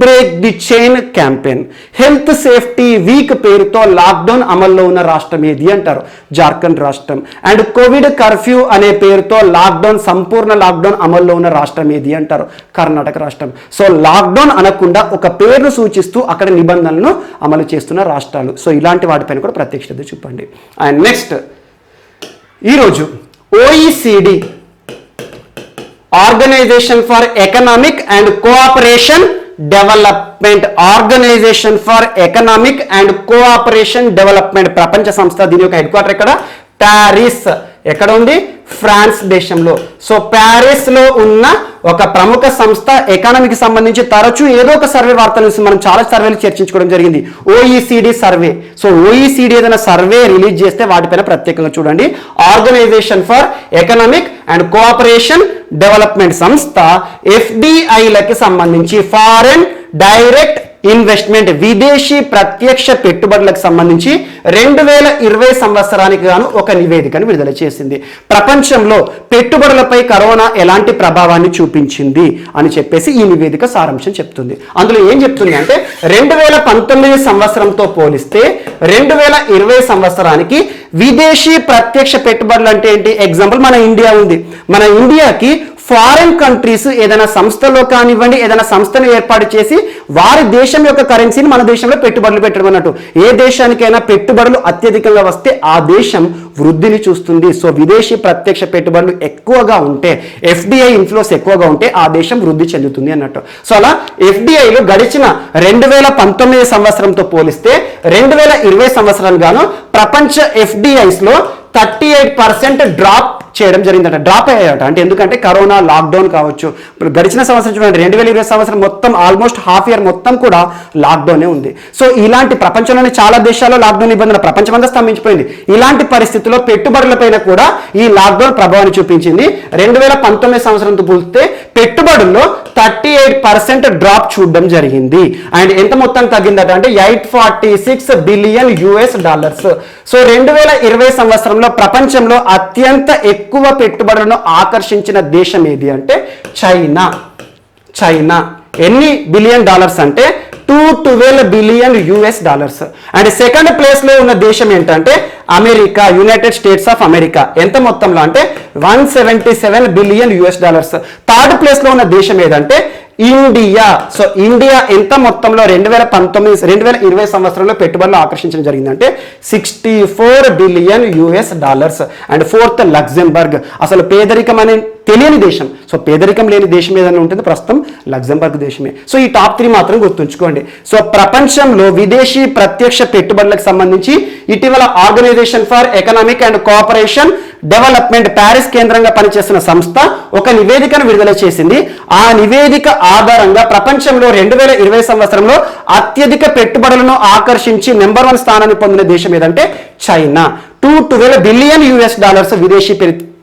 Break the chain campaign. Health safety week పేరుతో లాక్డౌన్ అమల్లో ఉన్న రాష్ట్రం ఏది అంటారు? జార్ఖండ్ రాష్ట్రం. అండ్ కోవిడ్ కర్ఫ్యూ అనే పేరుతో లాక్డౌన్, సంపూర్ణ లాక్డౌన్ అమల్లో ఉన్న రాష్ట్రం ఏది అంటారు? కర్ణాటక రాష్ట్రం. సో లాక్డౌన్ అనకుండా ఒక పేరును సూచిస్తూ అక్కడ నిబంధనలను అమలు చేస్తున్న రాష్ట్రాలు. సో ఇలాంటి వాటిపైన కూడా ప్రత్యేక శ్రద్ధ చూపండి. అండ్ నెక్స్ట్ ఈరోజు OECD, organisation for economic and cooperation development, organisation for economic and cooperation development ప్రపంచ సంస్థ. దీని యొక్క హెడ్ క్వార్టర్ ఎక్కడ? ప్యారిస్. ఎక్కడ ఉంది? ఫ్రాన్స్ దేశంలో. సో ప్యారిస్ లో ఉన్న ఒక ప్రముఖ సంస్థ ఎకానమీకి సంబంధించి తరచూ ఏదో ఒక సర్వే వార్తలు మనం చాలా సర్వేలు చర్చించుకోవడం జరిగింది. OECD survey. సో OECD ఏదైనా సర్వే రిలీజ్ చేస్తే వాటిపైన ప్రత్యేకంగా చూడండి. Organisation for economic and cooperation development సంస్థ FDIలకి సంబంధించి, ఫారెన్ డైరెక్ట్ ఇన్వెస్ట్మెంట్, విదేశీ ప్రత్యక్ష పెట్టుబడులకు సంబంధించి 2020 సంవత్సరానికి గాను ఒక నివేదికను విడుదల చేసింది. ప్రపంచంలో పెట్టుబడులపై కరోనా ఎలాంటి ప్రభావాన్ని చూపించింది అని చెప్పేసి ఈ నివేదిక సారాంశం చెప్తుంది. అందులో ఏం చెప్తుంది అంటే 2019 సంవత్సరంతో పోలిస్తే 2020 సంవత్సరానికి విదేశీ ప్రత్యక్ష పెట్టుబడులు అంటే ఏంటి? ఎగ్జాంపుల్ మన ఇండియా ఉంది. మన ఇండియాకి ఫారెన్ కంట్రీస్ ఏదైనా సంస్థలో కానివ్వండి, ఏదైనా సంస్థను ఏర్పాటు చేసి వారి దేశం యొక్క కరెన్సీని మన దేశంలో పెట్టుబడులు పెట్టడం అన్నట్టు. ఏ దేశానికైనా పెట్టుబడులు అత్యధికంగా వస్తే ఆ దేశం వృద్ధిని చూస్తుంది. సో విదేశీ ప్రత్యక్ష పెట్టుబడులు ఎక్కువగా ఉంటే, FDI ఇన్ఫ్లోస్ ఎక్కువగా ఉంటే ఆ దేశం వృద్ధి చెందుతుంది అన్నట్టు. సో అలా FDIలు గడిచిన 2019 సంవత్సరంతో పోలిస్తే 2020 సంవత్సరానికి గాను ప్రపంచ FDIs లో 38% డ్రాప్ చేయడం జరిగిందట. డ్రాప్ అయ్యాయట. అంటే ఎందుకంటే కరోనా, లాక్డౌన్ కావచ్చు. గడిచిన సంవత్సరం చూడండి, 2020 సంవత్సరం మొత్తం ఆల్మోస్ట్ హాఫ్ ఇయర్ మొత్తం కూడా లాక్డౌనే ఉంది. సో ఇలాంటి ప్రపంచంలోని చాలా దేశాల్లో లాక్డౌన్ నిబంధన ప్రపంచమంతా స్తంభించిపోయింది. ఇలాంటి పరిస్థితుల్లో పెట్టుబడులపైన కూడా ఈ లాక్డౌన్ ప్రభావాన్ని చూపించింది. 2019 సంవత్సరంతో పోలిస్తే పెట్టుబడుల్లో 38% డ్రాప్ చూడడం జరిగింది. అండ్ ఎంత మొత్తం తగ్గిందట అంటే $846 బిలియన్. సో 2020 సంవత్సరంలో ప్రపంచంలో అత్యంత ఎక్కువ పెట్టుబడులను ఆకర్షించిన దేశం ఏది అంటే చైనా. ఎన్ని బిలియన్ డాలర్స్ అంటే $212 బిలియన్. అండ్ సెకండ్ ప్లేస్ లో ఉన్న దేశం ఏంటంటే America, United states of America. ఎంత మొత్తంలో అంటే $177 బిలియన్. థర్డ్ ప్లేస్ లో ఉన్న దేశం ఏదంటే ఇండియా. సో ఇండియా ఎంత మొత్తంలో 2020 సంవత్సరంలో పెట్టుబడులు ఆకర్షించడం జరిగిందంటే $64 బిలియన్. And fourth Luxembourg. అసలు పేదరికం అనే తెలియని దేశం. సో పేదరికం లేని దేశం ఏదైనా ఉంటుంది ప్రస్తుతం లగ్జెంబర్గ్ దేశమే. సో ఈ టాప్ 3 మాత్రం గుర్తుంచుకోండి. సో ప్రపంచంలో విదేశీ ప్రత్యక్ష పెట్టుబడులకు సంబంధించి ఇటీవల organisation for economic and cooperation development, Paris కేంద్రంగా పనిచేస్తున్న సంస్థ ఒక నివేదికను విడుదల చేసింది. ఆ నివేదిక ఆధారంగా ప్రపంచంలో 2020 సంవత్సరంలో అత్యధిక పెట్టుబడులను ఆకర్షించి నెంబర్ 1 స్థానాన్ని పొందిన దేశం ఏదంటే చైనా. $212 బిలియన్ విదేశీ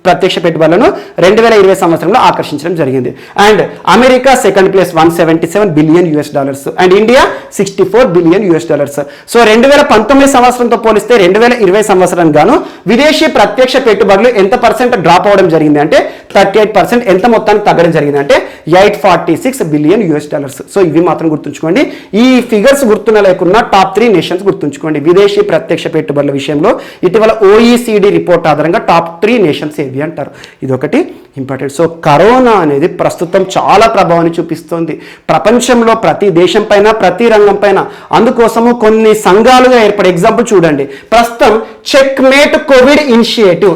ప్రత్యక్ష పెట్టుబడులను 2020 సంవత్సరంలో ఆకర్షించడం జరిగింది. And America second place $177 billion. And India $64 billion. So 2019 సంవత్సరంతో పోలిస్తే 2020 సంవత్సరం గాను విదేశీ ప్రత్యక్ష పెట్టుబడులు ఎంత % డ్రాప్ అవడం జరిగింది అంటే 38%. ఎంత మొత్తానికి తగ్గడం జరిగింది అంటే $846 బిలియన్. సో ఇవి మాత్రం గుర్తుంచుకోండి. ఈ ఫిగర్స్ గుర్తున్న లేకున్నా టాప్ 3 నేషన్స్ గుర్తుంచుకోండి. విదేశీ ప్రత్యక్ష పెట్టుబడుల విషయంలో ఇటీవల OECD రిపోర్ట్ ఆధారంగా టాప్ 3 నేషన్స్ ఏవి అంటారు. ఇదొకటి ఇంపార్టెంట్. సో కరోనా అనేది ప్రస్తుతం చాలా ప్రభావాన్ని చూపిస్తోంది ప్రపంచంలో, ప్రతి దేశం పైన, ప్రతి రంగం పైన. అందుకోసము కొన్ని సంఘాలుగా ఏర్పడే ఎగ్జాంపుల్ చూడండి. ప్రస్తుతం చెక్మేట్ కోవిడ్ ఇనిషియేటివ్.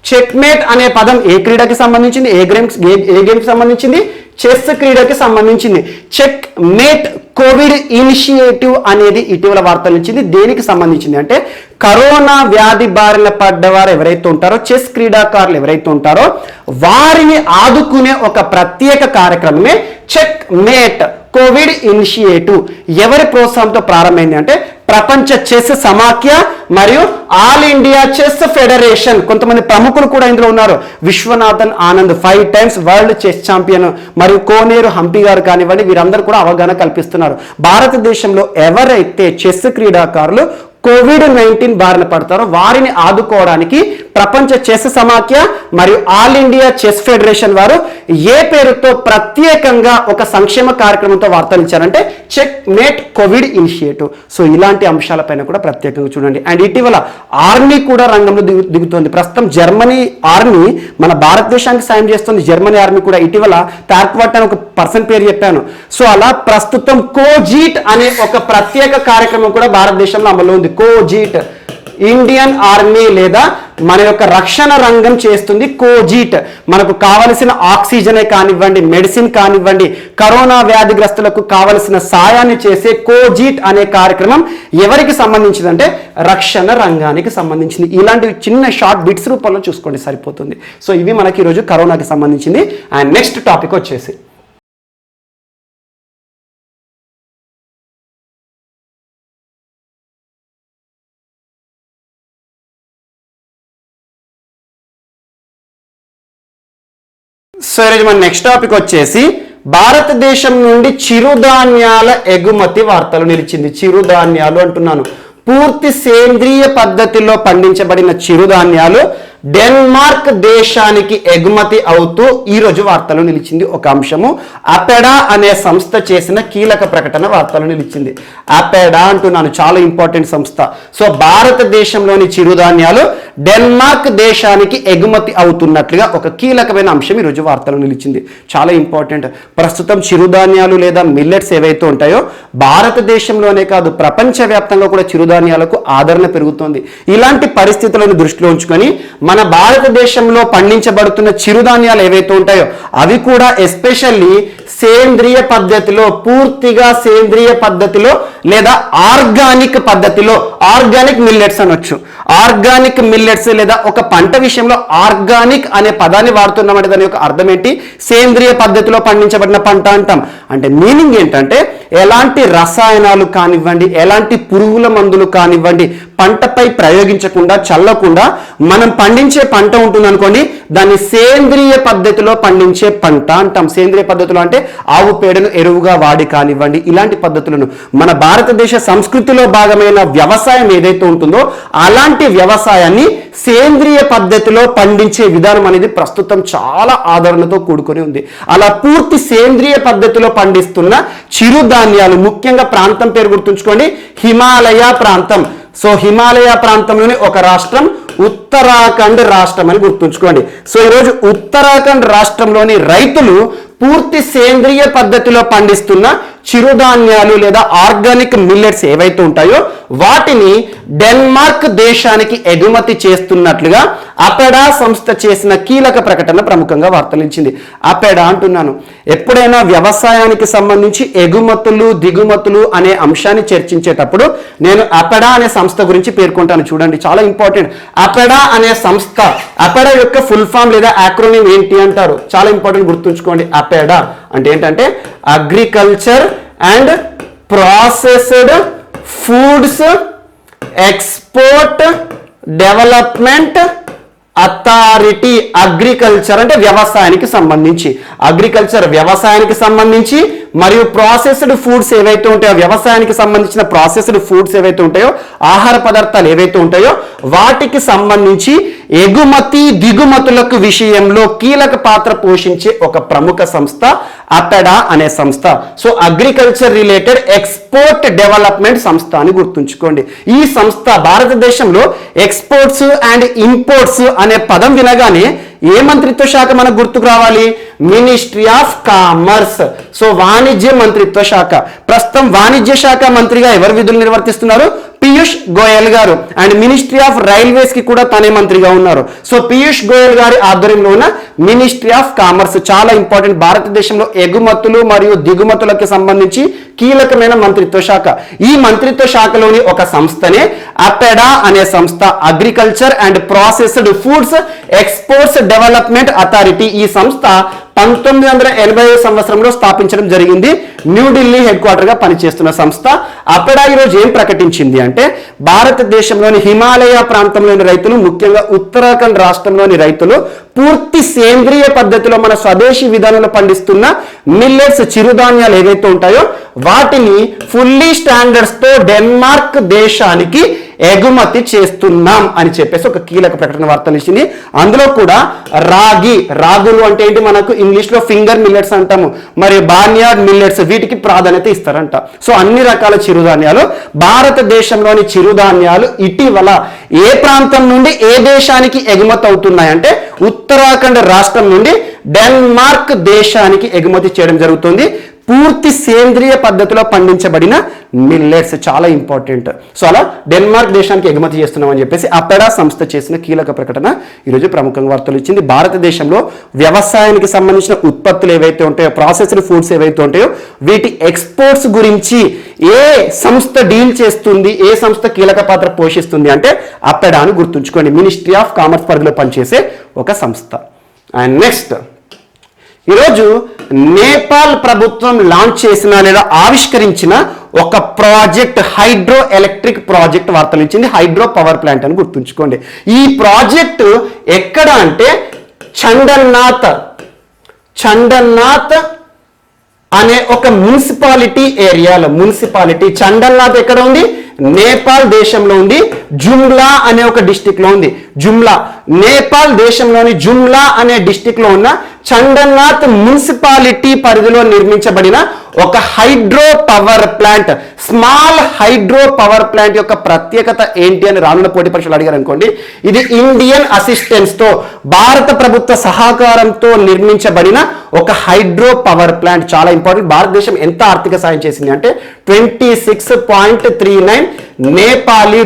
చెక్మేట్ అనే పదం ఏ క్రీడకి సంబంధించింది? ఏ గేమ్కి సంబంధించింది? చెస్ క్రీడకి సంబంధించింది. చెక్ మేట్ కోవిడ్ ఇనిషియేటివ్ అనేది ఇటీవల వార్తలు ఇచ్చింది. దేనికి సంబంధించింది అంటే కరోనా వ్యాధి బారిన పడ్డవారు ఎవరైతే ఉంటారో, చెస్ క్రీడాకారులు ఎవరైతే ఉంటారో వారిని ఆదుకునే ఒక ప్రత్యేక కార్యక్రమమే చెక్ మేట్ కోవిడ్ ఇనిషియేటివ్. ఎవరి ప్రోత్సాహంతో ప్రారంభమైంది అంటే ప్రపంచ చెస్ సమాఖ్య మరియు ఆల్ ఇండియా చెస్ ఫెడరేషన్. కొంతమంది ప్రముఖులు కూడా ఇందులో ఉన్నారు. Viswanathan Anand 5 times world chess champion, మరియు కోనేరు హంపి గారు కానివ్వండి, వీరందరూ కూడా అవగాహన కల్పిస్తున్నారు. భారతదేశంలో ఎవరైతే చెస్ క్రీడాకారులు COVID-19 బారిన పడతారో వారిని ఆదుకోవడానికి ప్రపంచ చెస్ సమాఖ్య మరియు ఆల్ ఇండియా చెస్ ఫెడరేషన్ వారు ఏ పేరుతో ప్రత్యేకంగా ఒక సంక్షేమ కార్యక్రమంతో వార్తలు ఇచ్చారంటే checkmate Covid initiative. So ఇలాంటి అంశాలపైన కూడా ప్రత్యేకంగా చూడండి. అండ్ ఇటీవల ఆర్మీ కూడా రంగంలో దిగుతోంది. ప్రస్తుతం జర్మనీ ఆర్మీ మన భారతదేశానికి సాయం చేస్తుంది. జర్మనీ ఆర్మీ కూడా ఇటీవల తార్క్వాట్ అని ఒక పర్సన్ పేరు చెప్పాను. సో అలా ప్రస్తుతం కోజీట్ అనే ఒక ప్రత్యేక కార్యక్రమం కూడా భారతదేశంలో అమలు ఉంది. కోజీట్ ఇండియన్ ఆర్మీ లేదా మన యొక్క రక్షణ రంగం చేస్తుంది కోజీట్. మనకు కావలసిన ఆక్సిజనే కానివ్వండి, మెడిసిన్ కానివ్వండి, కరోనా వ్యాధిగ్రస్తులకు కావలసిన సాయాన్ని చేసే కోజీట్ అనే కార్యక్రమం ఎవరికి సంబంధించింది అంటే రక్షణ రంగానికి సంబంధించింది. ఇలాంటి చిన్న షార్ట్ బిట్స్ రూపంలో చూసుకోండి సరిపోతుంది. సో ఇవి మనకి ఈరోజు కరోనాకి సంబంధించింది. అండ్ నెక్స్ట్ టాపిక్ వచ్చేసి సో ఈరోజు మన నెక్స్ట్ టాపిక్ వచ్చేసి భారతదేశం నుండి చిరుధాన్యాల ఎగుమతి వార్తలు నిలిచింది. చిరుధాన్యాలు అంటున్నాను. పూర్తి సేంద్రియ పద్ధతిలో పండించబడిన చిరుధాన్యాలు డెన్మార్క్ దేశానికి ఎగుమతి అవుతూ ఈరోజు వార్తలు నిలిచింది ఒక అంశము. అపెడా అనే సంస్థ చేసిన కీలక ప్రకటన వార్తలు నిలిచింది. అపెడా అంటున్నాను, చాలా ఇంపార్టెంట్ సంస్థ. సో భారతదేశంలోని చిరుధాన్యాలు డెన్మార్క్ దేశానికి ఎగుమతి అవుతున్నట్లుగా ఒక కీలకమైన అంశం ఈరోజు వార్తలు నిలిచింది. చాలా ఇంపార్టెంట్. ప్రస్తుతం చిరుధాన్యాలు లేదా మిల్లెట్స్ ఏవైతే ఉంటాయో భారతదేశంలోనే కాదు ప్రపంచవ్యాప్తంగా కూడా చిరుధాన్యాలకు ఆదరణ పెరుగుతోంది. ఇలాంటి పరిస్థితులను దృష్టిలో ఉంచుకొని మన భారతదేశంలో పండించబడుతున్న చిరుధాన్యాలు ఏవైతే ఉంటాయో అవి కూడా ఎస్పెషల్లీ సేంద్రియ పద్ధతిలో, పూర్తిగా సేంద్రియ పద్ధతిలో లేదా ఆర్గానిక్ పద్ధతిలో, ఆర్గానిక్ మిల్లెట్స్ అనొచ్చు. ఆర్గానిక్ మిల్లెట్స్ లేదా ఒక పంట విషయంలో ఆర్గానిక్ అనే పదాన్ని వాడుతున్నామంటే దాని యొక్క అర్థం ఏంటి? సేంద్రియ పద్ధతిలో పండించబడిన పంట అంటాం. అంటే మీనింగ్ ఏంటంటే ఎలాంటి రసాయనాలు కానివ్వండి, ఎలాంటి పురుగుల మందులు కానివ్వండి పంటపై ప్రయోగించకుండా, చల్లకుండా మనం పండించే పంట ఉంటుంది అనుకోండి, దాన్ని సేంద్రియ పద్ధతిలో పండించే పంట అంటాం. సేంద్రియ పద్ధతిలో అంటే ఆవు పేడను ఎరువుగా వాడి కానివ్వండి, ఇలాంటి పద్ధతులను మన భారతదేశ సంస్కృతిలో భాగమైన వ్యవసాయం ఏదైతే ఉంటుందో అలాంటి వ్యవసాయాన్ని సేంద్రియ పద్ధతిలో పండించే విధానం అనేది ప్రస్తుతం చాలా ఆదరణతో కూడుకొని ఉంది. అలా పూర్తి సేంద్రియ పద్ధతిలో పండిస్తున్న చిరుధాన్యాలు, ముఖ్యంగా ప్రాంతం పేరు గుర్తుంచుకోండి, హిమాలయ ప్రాంతం. సో హిమాలయ ప్రాంతంలోని ఒక రాష్ట్రం ఉత్తరాఖండ్ రాష్ట్రం అని గుర్తుంచుకోండి. సో ఈరోజు ఉత్తరాఖండ్ రాష్ట్రంలోని రైతులు పూర్తి సేంద్రియ పద్ధతిలో పండిస్తున్న చిరుధాన్యాలు లేదా ఆర్గానిక్ మిల్లెట్స్ ఏవైతే ఉంటాయో వాటిని డెన్మార్క్ దేశానికి ఎగుమతి చేస్తున్నట్లుగా అపెడా సంస్థ చేసిన కీలక ప్రకటన ప్రముఖంగా వార్తలించింది. అపెడా అంటున్నాను, ఎప్పుడైనా వ్యవసాయానికి సంబంధించి ఎగుమతులు దిగుమతులు అనే అంశాన్ని చర్చించేటప్పుడు నేను అపెడా అనే సంస్థ గురించి పేర్కొంటాను. చూడండి, చాలా ఇంపార్టెంట్. అపెడా అనే సంస్థ, అపెడా యొక్క ఫుల్ ఫామ్ లేదా యాక్రోనిమ్ ఏంటి అంటారు, చాలా ఇంపార్టెంట్, గుర్తుంచుకోండి. అపెడా అంటే ఏంటంటే agriculture and processed foods export development authority. Agriculture అంటే వ్యవసాయానికి సంబంధించి, అగ్రికల్చర్ వ్యవసాయానికి సంబంధించి, మరియు ప్రాసెస్డ్ ఫుడ్స్ ఏవైతే ఉంటాయో, వ్యవసాయానికి సంబంధించిన ప్రాసెస్డ్ ఫుడ్స్ ఏవైతే ఉంటాయో, ఆహార పదార్థాలు ఏవైతే ఉంటాయో వాటికి సంబంధించి ఎగుమతి దిగుమతులకు విషయంలో కీలక పాత్ర పోషించే ఒక ప్రముఖ సంస్థ అపెడా అనే సంస్థ. So agriculture related export development సంస్థ అని గుర్తుంచుకోండి. ఈ సంస్థ భారతదేశంలో ఎక్స్పోర్ట్స్ అండ్ ఇంపోర్ట్స్ అనే పదం వినగానే ఏ మంత్రిత్వ శాఖ మనకు గుర్తుకు రావాలి? Ministry of commerce. సో వాణిజ్య మంత్రిత్వ శాఖ. ప్రస్తుతం వాణిజ్య శాఖ మంత్రిగా ఎవరు విధులు నిర్వర్తిస్తున్నారు? పీయూష్ గోయల్ గారు. అండ్ మినిస్ట్రీ ఆఫ్ రైల్వేస్ కి కూడా తనే మంత్రిగా ఉన్నారు. సో పీయూష్ గోయల్ గారి ఆధ్వర్యంలో ఉన్న మినిస్ట్రీ ఆఫ్ కామర్స్ చాలా ఇంపార్టెంట్. భారతదేశంలో ఎగుమతులు మరియు దిగుమతులకు సంబంధించి కీలకమైన మంత్రిత్వ శాఖ. ఈ మంత్రిత్వ శాఖలోని ఒక సంస్థనే అపెడా అనే సంస్థ, agriculture and processed foods exports development authority. ఈ సంస్థ 1985 సంవత్సరంలో స్థాపించడం జరిగింది. న్యూఢిల్లీ హెడ్ క్వార్టర్ గా పనిచేస్తున్న సంస్థ. అపెడా ఈరోజు ఏం ప్రకటించింది అంటే, భారతదేశంలోని హిమాలయ ప్రాంతంలోని రైతులు, ముఖ్యంగా ఉత్తరాఖండ్ రాష్ట్రంలోని రైతులు పూర్తి సేంద్రియ పద్ధతిలో మన స్వదేశీ విధానంలో పండిస్తున్న మిల్లెట్స్, చిరుధాన్యాలు ఏవైతే ఉంటాయో వాటిని ఫుల్లీ స్టాండర్డ్స్ తో డెన్మార్క్ దేశానికి ఎగుమతి చేస్తున్నాం అని చెప్పేసి ఒక కీలక ప్రకటన వార్తలు ఇచ్చింది. అందులో కూడా రాగులు అంటే ఏంటి, మనకు ఇంగ్లీష్ లో ఫింగర్ మిల్లెట్స్ అంటాము, మరి బార్న్యార్డ్ మిల్లెట్స్, వీటికి ప్రాధాన్యత ఇస్తారంట. సో అన్ని రకాల చిరుధాన్యాలు, భారతదేశంలోని చిరుధాన్యాలు ఇటీవల ఏ ప్రాంతం నుండి ఏ దేశానికి ఎగుమతి అవుతున్నాయంటే ఉత్తరాఖండ్ రాష్ట్రం నుండి డెన్మార్క్ దేశానికి ఎగుమతి చేయడం జరుగుతుంది. పూర్తి సేంద్రియ పద్ధతిలో పండించబడిన మిల్లెట్స్ చాలా ఇంపార్టెంట్. సో అలా డెన్మార్క్ దేశానికి ఎగుమతి చేస్తున్నామని చెప్పేసి అపెడా సంస్థ చేసిన కీలక ప్రకటన ఈరోజు ప్రముఖంగా వార్తలు ఇచ్చింది. భారతదేశంలో వ్యవసాయానికి సంబంధించిన ఉత్పత్తులు ఏవైతే ఉంటాయో, ప్రాసెస్డ్ ఫుడ్స్ ఏవైతే ఉంటాయో వీటి ఎక్స్పోర్ట్స్ గురించి ఏ సంస్థ డీల్ చేస్తుంది, ఏ సంస్థ కీలక పాత్ర పోషిస్తుంది అంటే అపెడా అని గుర్తుంచుకోండి. మినిస్ట్రీ ఆఫ్ కామర్స్ పరిధిలో పనిచేసే ఒక సంస్థ. అండ్ నెక్స్ట్, ఈరోజు నేపాల్ ప్రభుత్వం లాంచ్ చేసిన లేదా ఆవిష్కరించిన ఒక ప్రాజెక్ట్, హైడ్రో ఎలక్ట్రిక్ ప్రాజెక్ట్ వార్తలు ఇచ్చింది. హైడ్రో పవర్ ప్లాంట్ అని గుర్తుంచుకోండి. ఈ ప్రాజెక్టు ఎక్కడ అంటే చండల్నాథ్ అనే ఒక మున్సిపాలిటీ ఏరియాలో. చండల్నాథ్ ఎక్కడ ఉంది? నేపాల్ దేశంలో ఉంది. జుమ్లా అనే ఒక డిస్టిక్ లో ఉంది. నేపాల్ దేశంలోని జుమ్లా అనే డిస్టిక్ లో ఉన్న చండల్నాథ్ మున్సిపాలిటీ పరిధిలో నిర్మించబడిన ఒక hydro power plant, small hydro power plant యొక్క ప్రత్యేకత ఏంటి అని రానున్న పోటీ పరీక్షలు అడిగారు అనుకోండి. ఇది ఇండియన్ అసిస్టెన్స్ తో, భారత ప్రభుత్వ సహకారంతో నిర్మించబడిన ఒక హైడ్రో పవర్ ప్లాంట్. చాలా ఇంపార్టెంట్. భారతదేశం ఎంత ఆర్థిక సాయం చేసింది అంటే 26.39 Nepali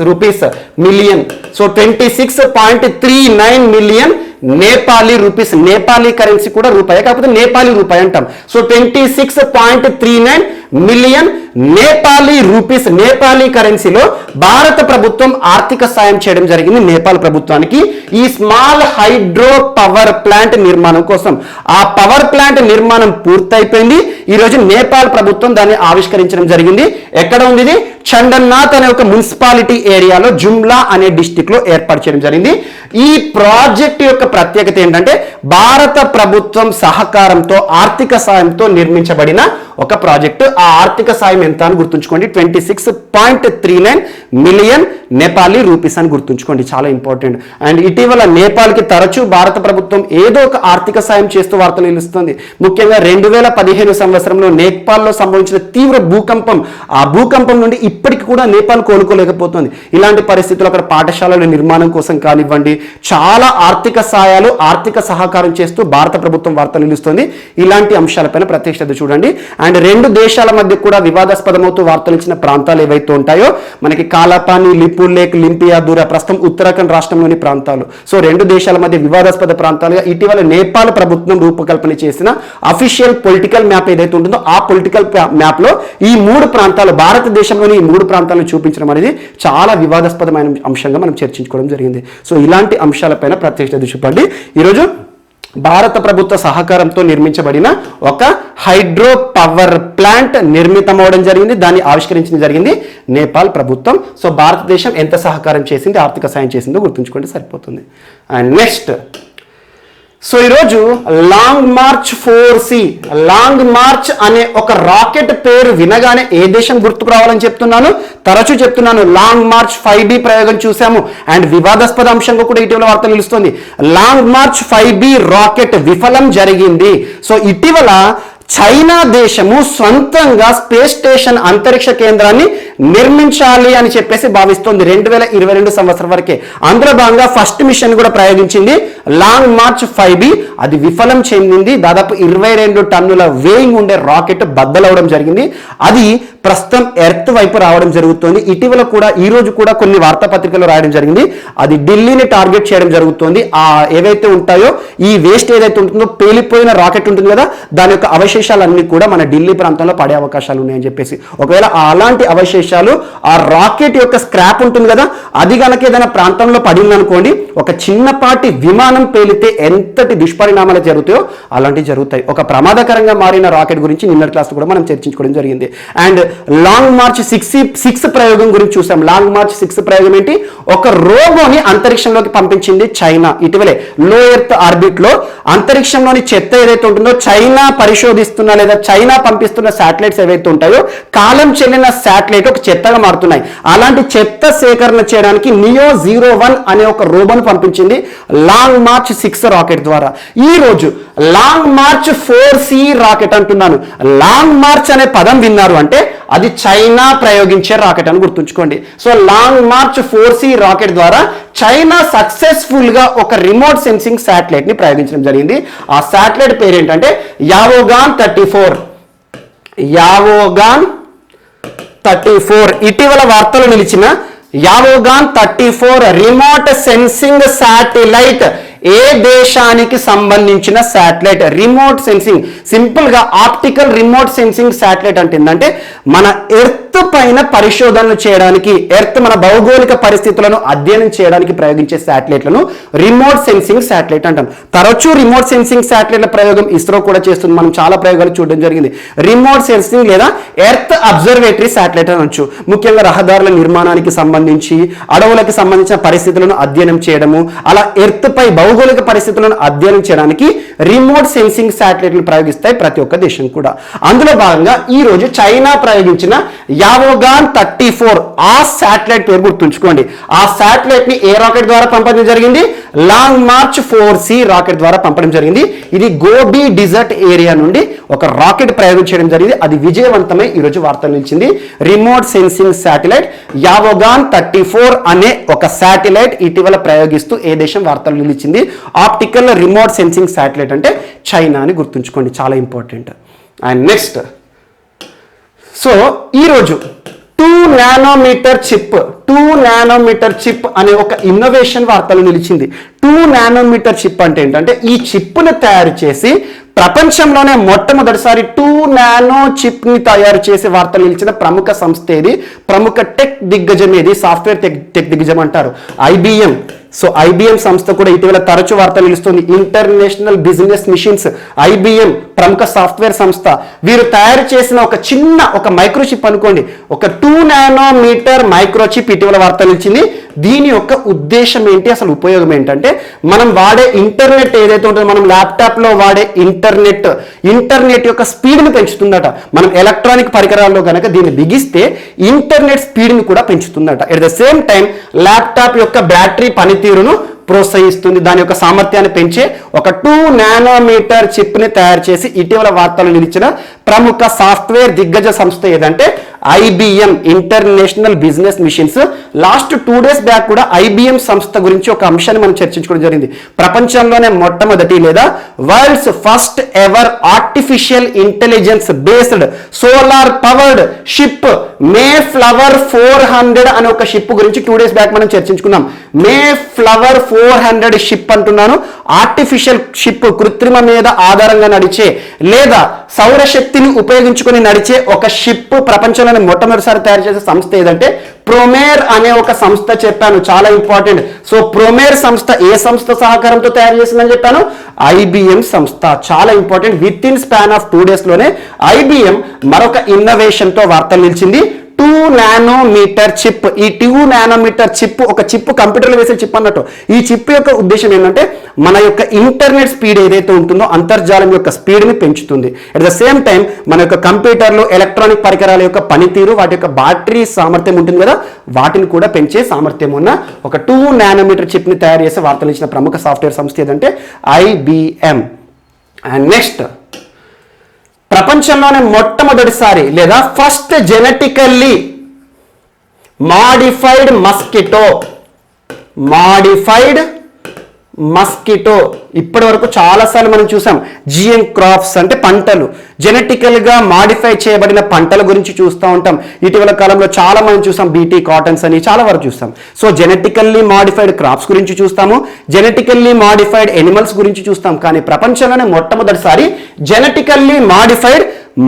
rupees million. So 26.39 million Nepali rupees. Nepali currency కూడా రూపాయి, కాకపోతే నేపాలీ రూపాయి అంటాం. So 26.39 million Nepali rupees, Nepali కరెన్సీలో భారత ప్రభుత్వం ఆర్థిక సాయం చేయడం జరిగింది నేపాల్ ప్రభుత్వానికి ఈ స్మాల్ హైడ్రో పవర్ ప్లాంట్ నిర్మాణం కోసం. ఆ పవర్ ప్లాంట్ నిర్మాణం పూర్తయిపోయింది. ఈ రోజు నేపాల్ ప్రభుత్వం దాన్ని ఆవిష్కరించడం జరిగింది. ఎక్కడ ఉంది ఇది? చండల్నాథ్ అనే ఒక మున్సిపాలిటీ ఏరియాలో, జుమ్లా అనే డిస్టిక్ లో ఏర్పాటు చేయడం జరిగింది. ఈ ప్రాజెక్ట్ యొక్క ప్రత్యేకత ఏంటంటే భారత ప్రభుత్వం సహకారంతో, ఆర్థిక సాయంతో నిర్మించబడిన ఒక ప్రాజెక్టు. ఆ ఆర్థిక సాయం ఎంత అని గుర్తుంచుకోండి, 26.39 మిలియన్ నేపాలీ రూపీస్ అని గుర్తుంచుకోండి. చాలా ఇంపార్టెంట్. అండ్ ఇటీవల నేపాల్కి తరచూ భారత ప్రభుత్వం ఏదో ఒక ఆర్థిక సాయం చేస్తూ వార్తలు నిలుస్తుంది. ముఖ్యంగా 2015 సంవత్సరంలో నేపాల్లో సంభవించిన తీవ్ర భూకంపం, ఆ భూకంపం నుండి ఇప్పటికి కూడా నేపాల్ కోలుకోలేకపోతుంది. ఇలాంటి పరిస్థితులు అక్కడ పాఠశాలల నిర్మాణం కోసం కానివ్వండి, చాలా ఆర్థిక సాయాలు, ఆర్థిక సహకారం చేస్తూ భారత ప్రభుత్వం వార్తలు నిలుస్తుంది. ఇలాంటి అంశాలపైన ప్రత్యేక శ్రద్ధ చూడండి. అండ్ రెండు దేశాల మధ్య కూడా వివాదాస్పదమవుతూ వార్తలు ఇచ్చిన ప్రాంతాలు ఏవైతే ఉంటాయో, మనకి కాలాపాని, లిపూర్ లేక్, లింపియాదూరా, ప్రస్తుతం ఉత్తరాఖండ్ రాష్ట్రంలోని ప్రాంతాలు. సో రెండు దేశాల మధ్య వివాదాస్పద ప్రాంతాలుగా ఇటీవల నేపాల్ ప్రభుత్వం రూపకల్పన చేసిన అఫీషియల్ పొలిటికల్ మ్యాప్ ఏదైతే ఉంటుందో ఆ పొలిటికల్ మ్యాప్ లో ఈ మూడు ప్రాంతాలు, భారతదేశంలోని ఈ మూడు ప్రాంతాలను చూపించడం అనేది చాలా వివాదాస్పదమైన అంశంగా మనం చర్చించుకోవడం జరిగింది. సో ఇలాంటి అంశాలపైన ప్రత్యేక దృష్టి పడి ఈరోజు భారత ప్రభుత్వ సహకారంతో నిర్మించబడిన ఒక హైడ్రో పవర్ ప్లాంట్ నిర్మితమవడం జరిగింది. దాన్ని ఆవిష్కరించడం జరిగింది నేపాల్ ప్రభుత్వం. సో భారతదేశం ఎంత సహకారం చేసింది, ఆర్థిక సాయం చేసిందో గుర్తుంచుకోండి, సరిపోతుంది. అండ్ నెక్స్ట్, సో ఈరోజు long March 4C, long March అనే ఒక రాకెట్ పేరు వినగానే ఏ దేశం గుర్తుకు రావాలని చెప్తున్నాను, తరచూ చెప్తున్నాను. లాంగ్ మార్చ్ 5B ప్రయోగం చూసాము అండ్ వివాదాస్పద అంశంగా కూడా ఇటీవల వార్త నిలుస్తుంది. లాంగ్ మార్చ్ 5B రాకెట్ విఫలం జరిగింది. సో ఇటీవల చైనా దేశము సొంతంగా స్పేస్ స్టేషన్ అంతరిక్ష కేంద్రాన్ని నిర్మించాలి అని చెప్పేసి భావిస్తోంది 2022 సంవత్సరం వరకే. అందులో భాగంగా ఫస్ట్ మిషన్ కూడా ప్రయోగించింది లాంగ్ మార్చ్ 5B. అది విఫలం చెందింది. దాదాపు 22 టన్నుల వేయింగ్ ఉండే రాకెట్ బద్దలవడం జరిగింది. అది ప్రస్తుతం ఎర్త్ వైపు రావడం జరుగుతోంది. ఇటీవల కూడా ఈ రోజు కూడా కొన్ని వార్తాపత్రికల్లో రాయడం జరిగింది. అది ఢిల్లీని టార్గెట్ చేయడం జరుగుతోంది. ఏవైతే ఉంటాయో ఈ వేస్ట్ ఏదైతే ఉంటుందో పేలిపోయిన రాకెట్ ఉంటుంది కదా, దాని యొక్క అవశేషాలన్నీ కూడా మన ఢిల్లీ ప్రాంతంలో పడే అవకాశాలు ఉన్నాయని చెప్పేసి. ఒకవేళ అలాంటి అవశేషాలు ఆ రాకెట్ యొక్క స్క్రాప్ ఉంటుంది కదా, అది కనుక ఏదైనా ప్రాంతంలో పడింది అనుకోండి, ఒక చిన్నపాటి విమానం పేలితే ఎంతటి దుష్పరిణామాలు జరుగుతాయో అలాంటివి జరుగుతాయి. ఒక ప్రమాదకరంగా మారిన రాకెట్ గురించి నిన్నటి క్లాస్ కూడా మనం చర్చించుకోవడం జరిగింది. అండ్ లాంగ్ మార్చ్ 6 ప్రయోగం గురించి చూసాం. లాంగ్ మార్చ్ 6 ప్రయోగం ఏంటి? ఒక రోబోని అంతరిక్షంలోకి పంపించింది చైనా. ఇటీవలే లో ఎర్త్ ఆర్బిట్ లో అంతరిక్షంలోని చెత్త ఏదైతే ఉంటుందో చైనా పరిశోధిస్తున్న లేదా చైనా పంపిస్తున్న శాటిలైట్స్ ఏవైతే ఉంటాయో కాలం చెల్లిన శాటిలైట్ ఒక చెత్తగా మారుతున్నాయి. అలాంటి చెత్త సేకరణ చేయడానికి NEO-01 అనే ఒక రోబోను పంపించింది లాంగ్ మార్చ్ 6 రాకెట్ ద్వారా. ఈ రోజు లాంగ్ మార్చ్ 4C రాకెట్ అంటున్నాను. లాంగ్ మార్చ్ అనే పదం విన్నారు అంటే అది చైనా ప్రయోగించే రాకెట్ అని గుర్తుంచుకోండి. So long March 4C rocket ద్వారా చైనా సక్సెస్ఫుల్ గా ఒక రిమోట్ సెన్సింగ్ శాటిలైట్ ని ప్రయోగించడం జరిగింది. ఆ శాటిలైట్ పేరు ఏంటంటే యావోగాన్ 34. యావోగాన్ 34 ఇటీవల వార్తలు నిలిచిన యావోగాన్ 34 రిమోట్ సెన్సింగ్ శాటిలైట్ ఏ దేశానికి సంబంధించిన శాటిలైట్? రిమోట్ సెన్సింగ్, సింపుల్ గా ఆప్టికల్ రిమోట్ సెన్సింగ్ శాటిలైట్ అంటే ఏంటంటే మన ఎర్త్ పైన పరిశోధనలు చేయడానికి, ఎర్త్ మన భౌగోళిక పరిస్థితులను అధ్యయనం చేయడానికి ప్రయోగించే శాటిలైట్లను రిమోట్ సెన్సింగ్ శాటిలైట్ అంటాం. తరచూ రిమోట్ సెన్సింగ్ శాటిలైట్ల ప్రయోగం ఇస్రో కూడా చేస్తుంది. మనం చాలా ప్రయోగాలు చూడడం జరిగింది. రిమోట్ సెన్సింగ్ లేదా ఎర్త్ అబ్జర్వేటరీ శాటిలైట్ అనొచ్చు. ముఖ్యంగా రహదారుల నిర్మాణానికి సంబంధించి, అడవులకు సంబంధించిన పరిస్థితులను అధ్యయనం చేయడము, అలా ఎర్త్ పై భౌగోళిక పరిస్థితులను అధ్యయనం చేయడానికి రిమోట్ సెన్సింగ్ శాటిలైట్లు ప్రయోగిస్తాయి ప్రతి ఒక్క దేశం కూడా. అందులో భాగంగా ఈ రోజు చైనా ప్రయోగించిన యావోగాన్ 34 ఆ శాటిలైట్ పేరు గుర్తుంచుకోండి. ఆ శాటిలైట్ ని ఏ రాకెట్ ద్వారా పంపడం జరిగింది? లాంగ్ మార్చ్ 4C రాకెట్ ద్వారా పంపడం జరిగింది. ఇది గోబీ డిజర్ట్ ఏరియా నుండి ఒక రాకెట్ ప్రయోగం చేయడం జరిగింది. అది విజయవంతమై ఈ రోజు వార్తలు నిలిచింది. రిమోట్ సెన్సింగ్ శాటిలైట్ యావోగాన్ 34 అనే ఒక శాటిలైట్ ఇటీవల ప్రయోగిస్తూ ఏ దేశం వార్తలు నిలిచింది? ఆప్టికల్ రిమోట్ సెన్సింగ్ శాటిలైట్ అంటే చైనా అని గుర్తుంచుకోండి, చాలా ఇంపార్టెంట్. అండ్ నెక్స్ట్, సో ఈరోజు 2 నానోమీటర్ చిప్ అనే ఒక ఇన్నోవేషన్ వార్తలు నిలిచింది. 2 నానోమీటర్ చిప్ అంటే ఏంటంటే ఈ చిప్ను తయారు చేసి ప్రపంచంలోనే మొట్టమొదటిసారి 2 నానో చిప్ ని తయారు చేసే వార్తలు నిలిచిన ప్రముఖ సంస్థ ఏది? ప్రముఖ టెక్ దిగ్గజం ఏది? సాఫ్ట్వేర్ టెక్ దిగ్గజం అంటారు, IBM. సో IBM సంస్థ కూడా ఇటీవల తరచు వార్తలు నిలుస్తుంది. ఇంటర్నేషనల్ బిజినెస్ మిషన్స్, IBM ప్రముఖ సాఫ్ట్వేర్ సంస్థ. వీరు తయారు చేసిన ఒక మైక్రోచిప్ అనుకోండి, ఒక 2 నానోమీటర్ మైక్రోచిప్ ఇటీవల వార్తలు నిలిచింది. దీని యొక్క ఉద్దేశం ఏంటి, అసలు ఉపయోగం ఏంటంటే మనం వాడే ఇంటర్నెట్ ఏదైతే ఉంటుందో, మనం ల్యాప్టాప్ లో వాడే ఇంటర్నెట్ యొక్క స్పీడ్ని పెంచుతుందట. మనం ఎలక్ట్రానిక్ పరికరాల్లో కనుక దీన్ని బిగిస్తే ఇంటర్నెట్ స్పీడ్ని కూడా పెంచుతుందట. At the same time laptop యొక్క బ్యాటరీ పనితీరును ప్రోత్సహిస్తుంది. దాని యొక్క సామర్థ్యాన్ని పెంచే ఒక 2 నానోమీటర్ చిప్ ని తయారు చేసి ఇటీవల వార్తలు నిలిచిన ప్రముఖ సాఫ్ట్వేర్ దిగ్గజ సంస్థ ఏదంటే IBM, international business machines. Last 2 days back కూడా IBM సంస్థ గురించి ఒక అంశాన్ని మనం చర్చించుకోవడం జరిగింది. ప్రపంచంలోనే మొట్టమొదటి లేదా world's first ever artificial intelligence based solar powered ship Mayflower 400 అనే ఒక షిప్ గురించి 2 days బ్యాక్ మనం చర్చించుకున్నాం. మే ఫ్లవర్ 400 షిప్ అంటున్నాను. ఆర్టిఫిషియల్ షిప్, కృత్రిమ మీద ఆధారంగా నడిచే లేదా సౌరశక్తిని ఉపయోగించుకొని నడిచే ఒక షిప్ ప్రపంచంలోనే మొట్టమొదటిసారి తయారు చేసే సంస్థ ఏదంటే ప్రోమేర్ అనే ఒక సంస్థ చెప్పాను, చాలా ఇంపార్టెంట్. సో ప్రోమేర్ సంస్థ ఏ సంస్థ సహకారంతో తయారు చేసిందని చెప్పాను? IBM సంస్థ, చాలా important. With in span of 2 days లోనే IBM మరొక ఇన్నోవేషన్ తో వార్తలు నిలిచింది. 2 నానోమీటర్ చిప్. ఈ 2 నానోమీటర్ చిప్ ఒక చిప్, కంప్యూటర్లో వేసే చిప్ అన్నట్టు. ఈ చిప్ యొక్క ఉద్దేశం ఏంటంటే మన యొక్క ఇంటర్నెట్ స్పీడ్ ఏదైతే ఉంటుందో అంతర్జాలం యొక్క స్పీడ్ని పెంచుతుంది. అట్ ద సేమ్ టైం మన యొక్క కంప్యూటర్లో ఎలక్ట్రానిక్ పరికరాల యొక్క పనితీరు, వాటి యొక్క బ్యాటరీ సామర్థ్యం ఉంటుంది కదా, వాటిని కూడా పెంచే సామర్థ్యం ఉన్న ఒక 2 నానోమీటర్ చిప్ని తయారు చేసే వార్తలు ఇచ్చిన ప్రముఖ సాఫ్ట్వేర్ సంస్థ ఏదంటే IBM. అండ్ నెక్స్ట్, ప్రపంచంలోనే మొట్టమొదటిసారి లేదా ఫస్ట్ జెనెటికల్లీ మాడిఫైడ్ మస్కిటో ఇప్పటి వరకు చాలాసార్లు మనం చూసాం. GM క్రాప్స్ అంటే పంటలు, జెనెటికల్గా మాడిఫై చేయబడిన పంటల గురించి చూస్తూ ఉంటాం. ఇటీవల కాలంలో చాలా మనం చూసాం, BT కాటన్స్ అని చాలా వరకు చూస్తాం. సో జెనెటికల్లీ మాడిఫైడ్ క్రాప్స్ గురించి చూస్తాము, జెనెటికల్లీ మాడిఫైడ్ ఎనిమల్స్ గురించి చూస్తాం. కానీ ప్రపంచంలోనే మొట్టమొదటిసారి జెనెటికల్లీ మాడిఫైడ్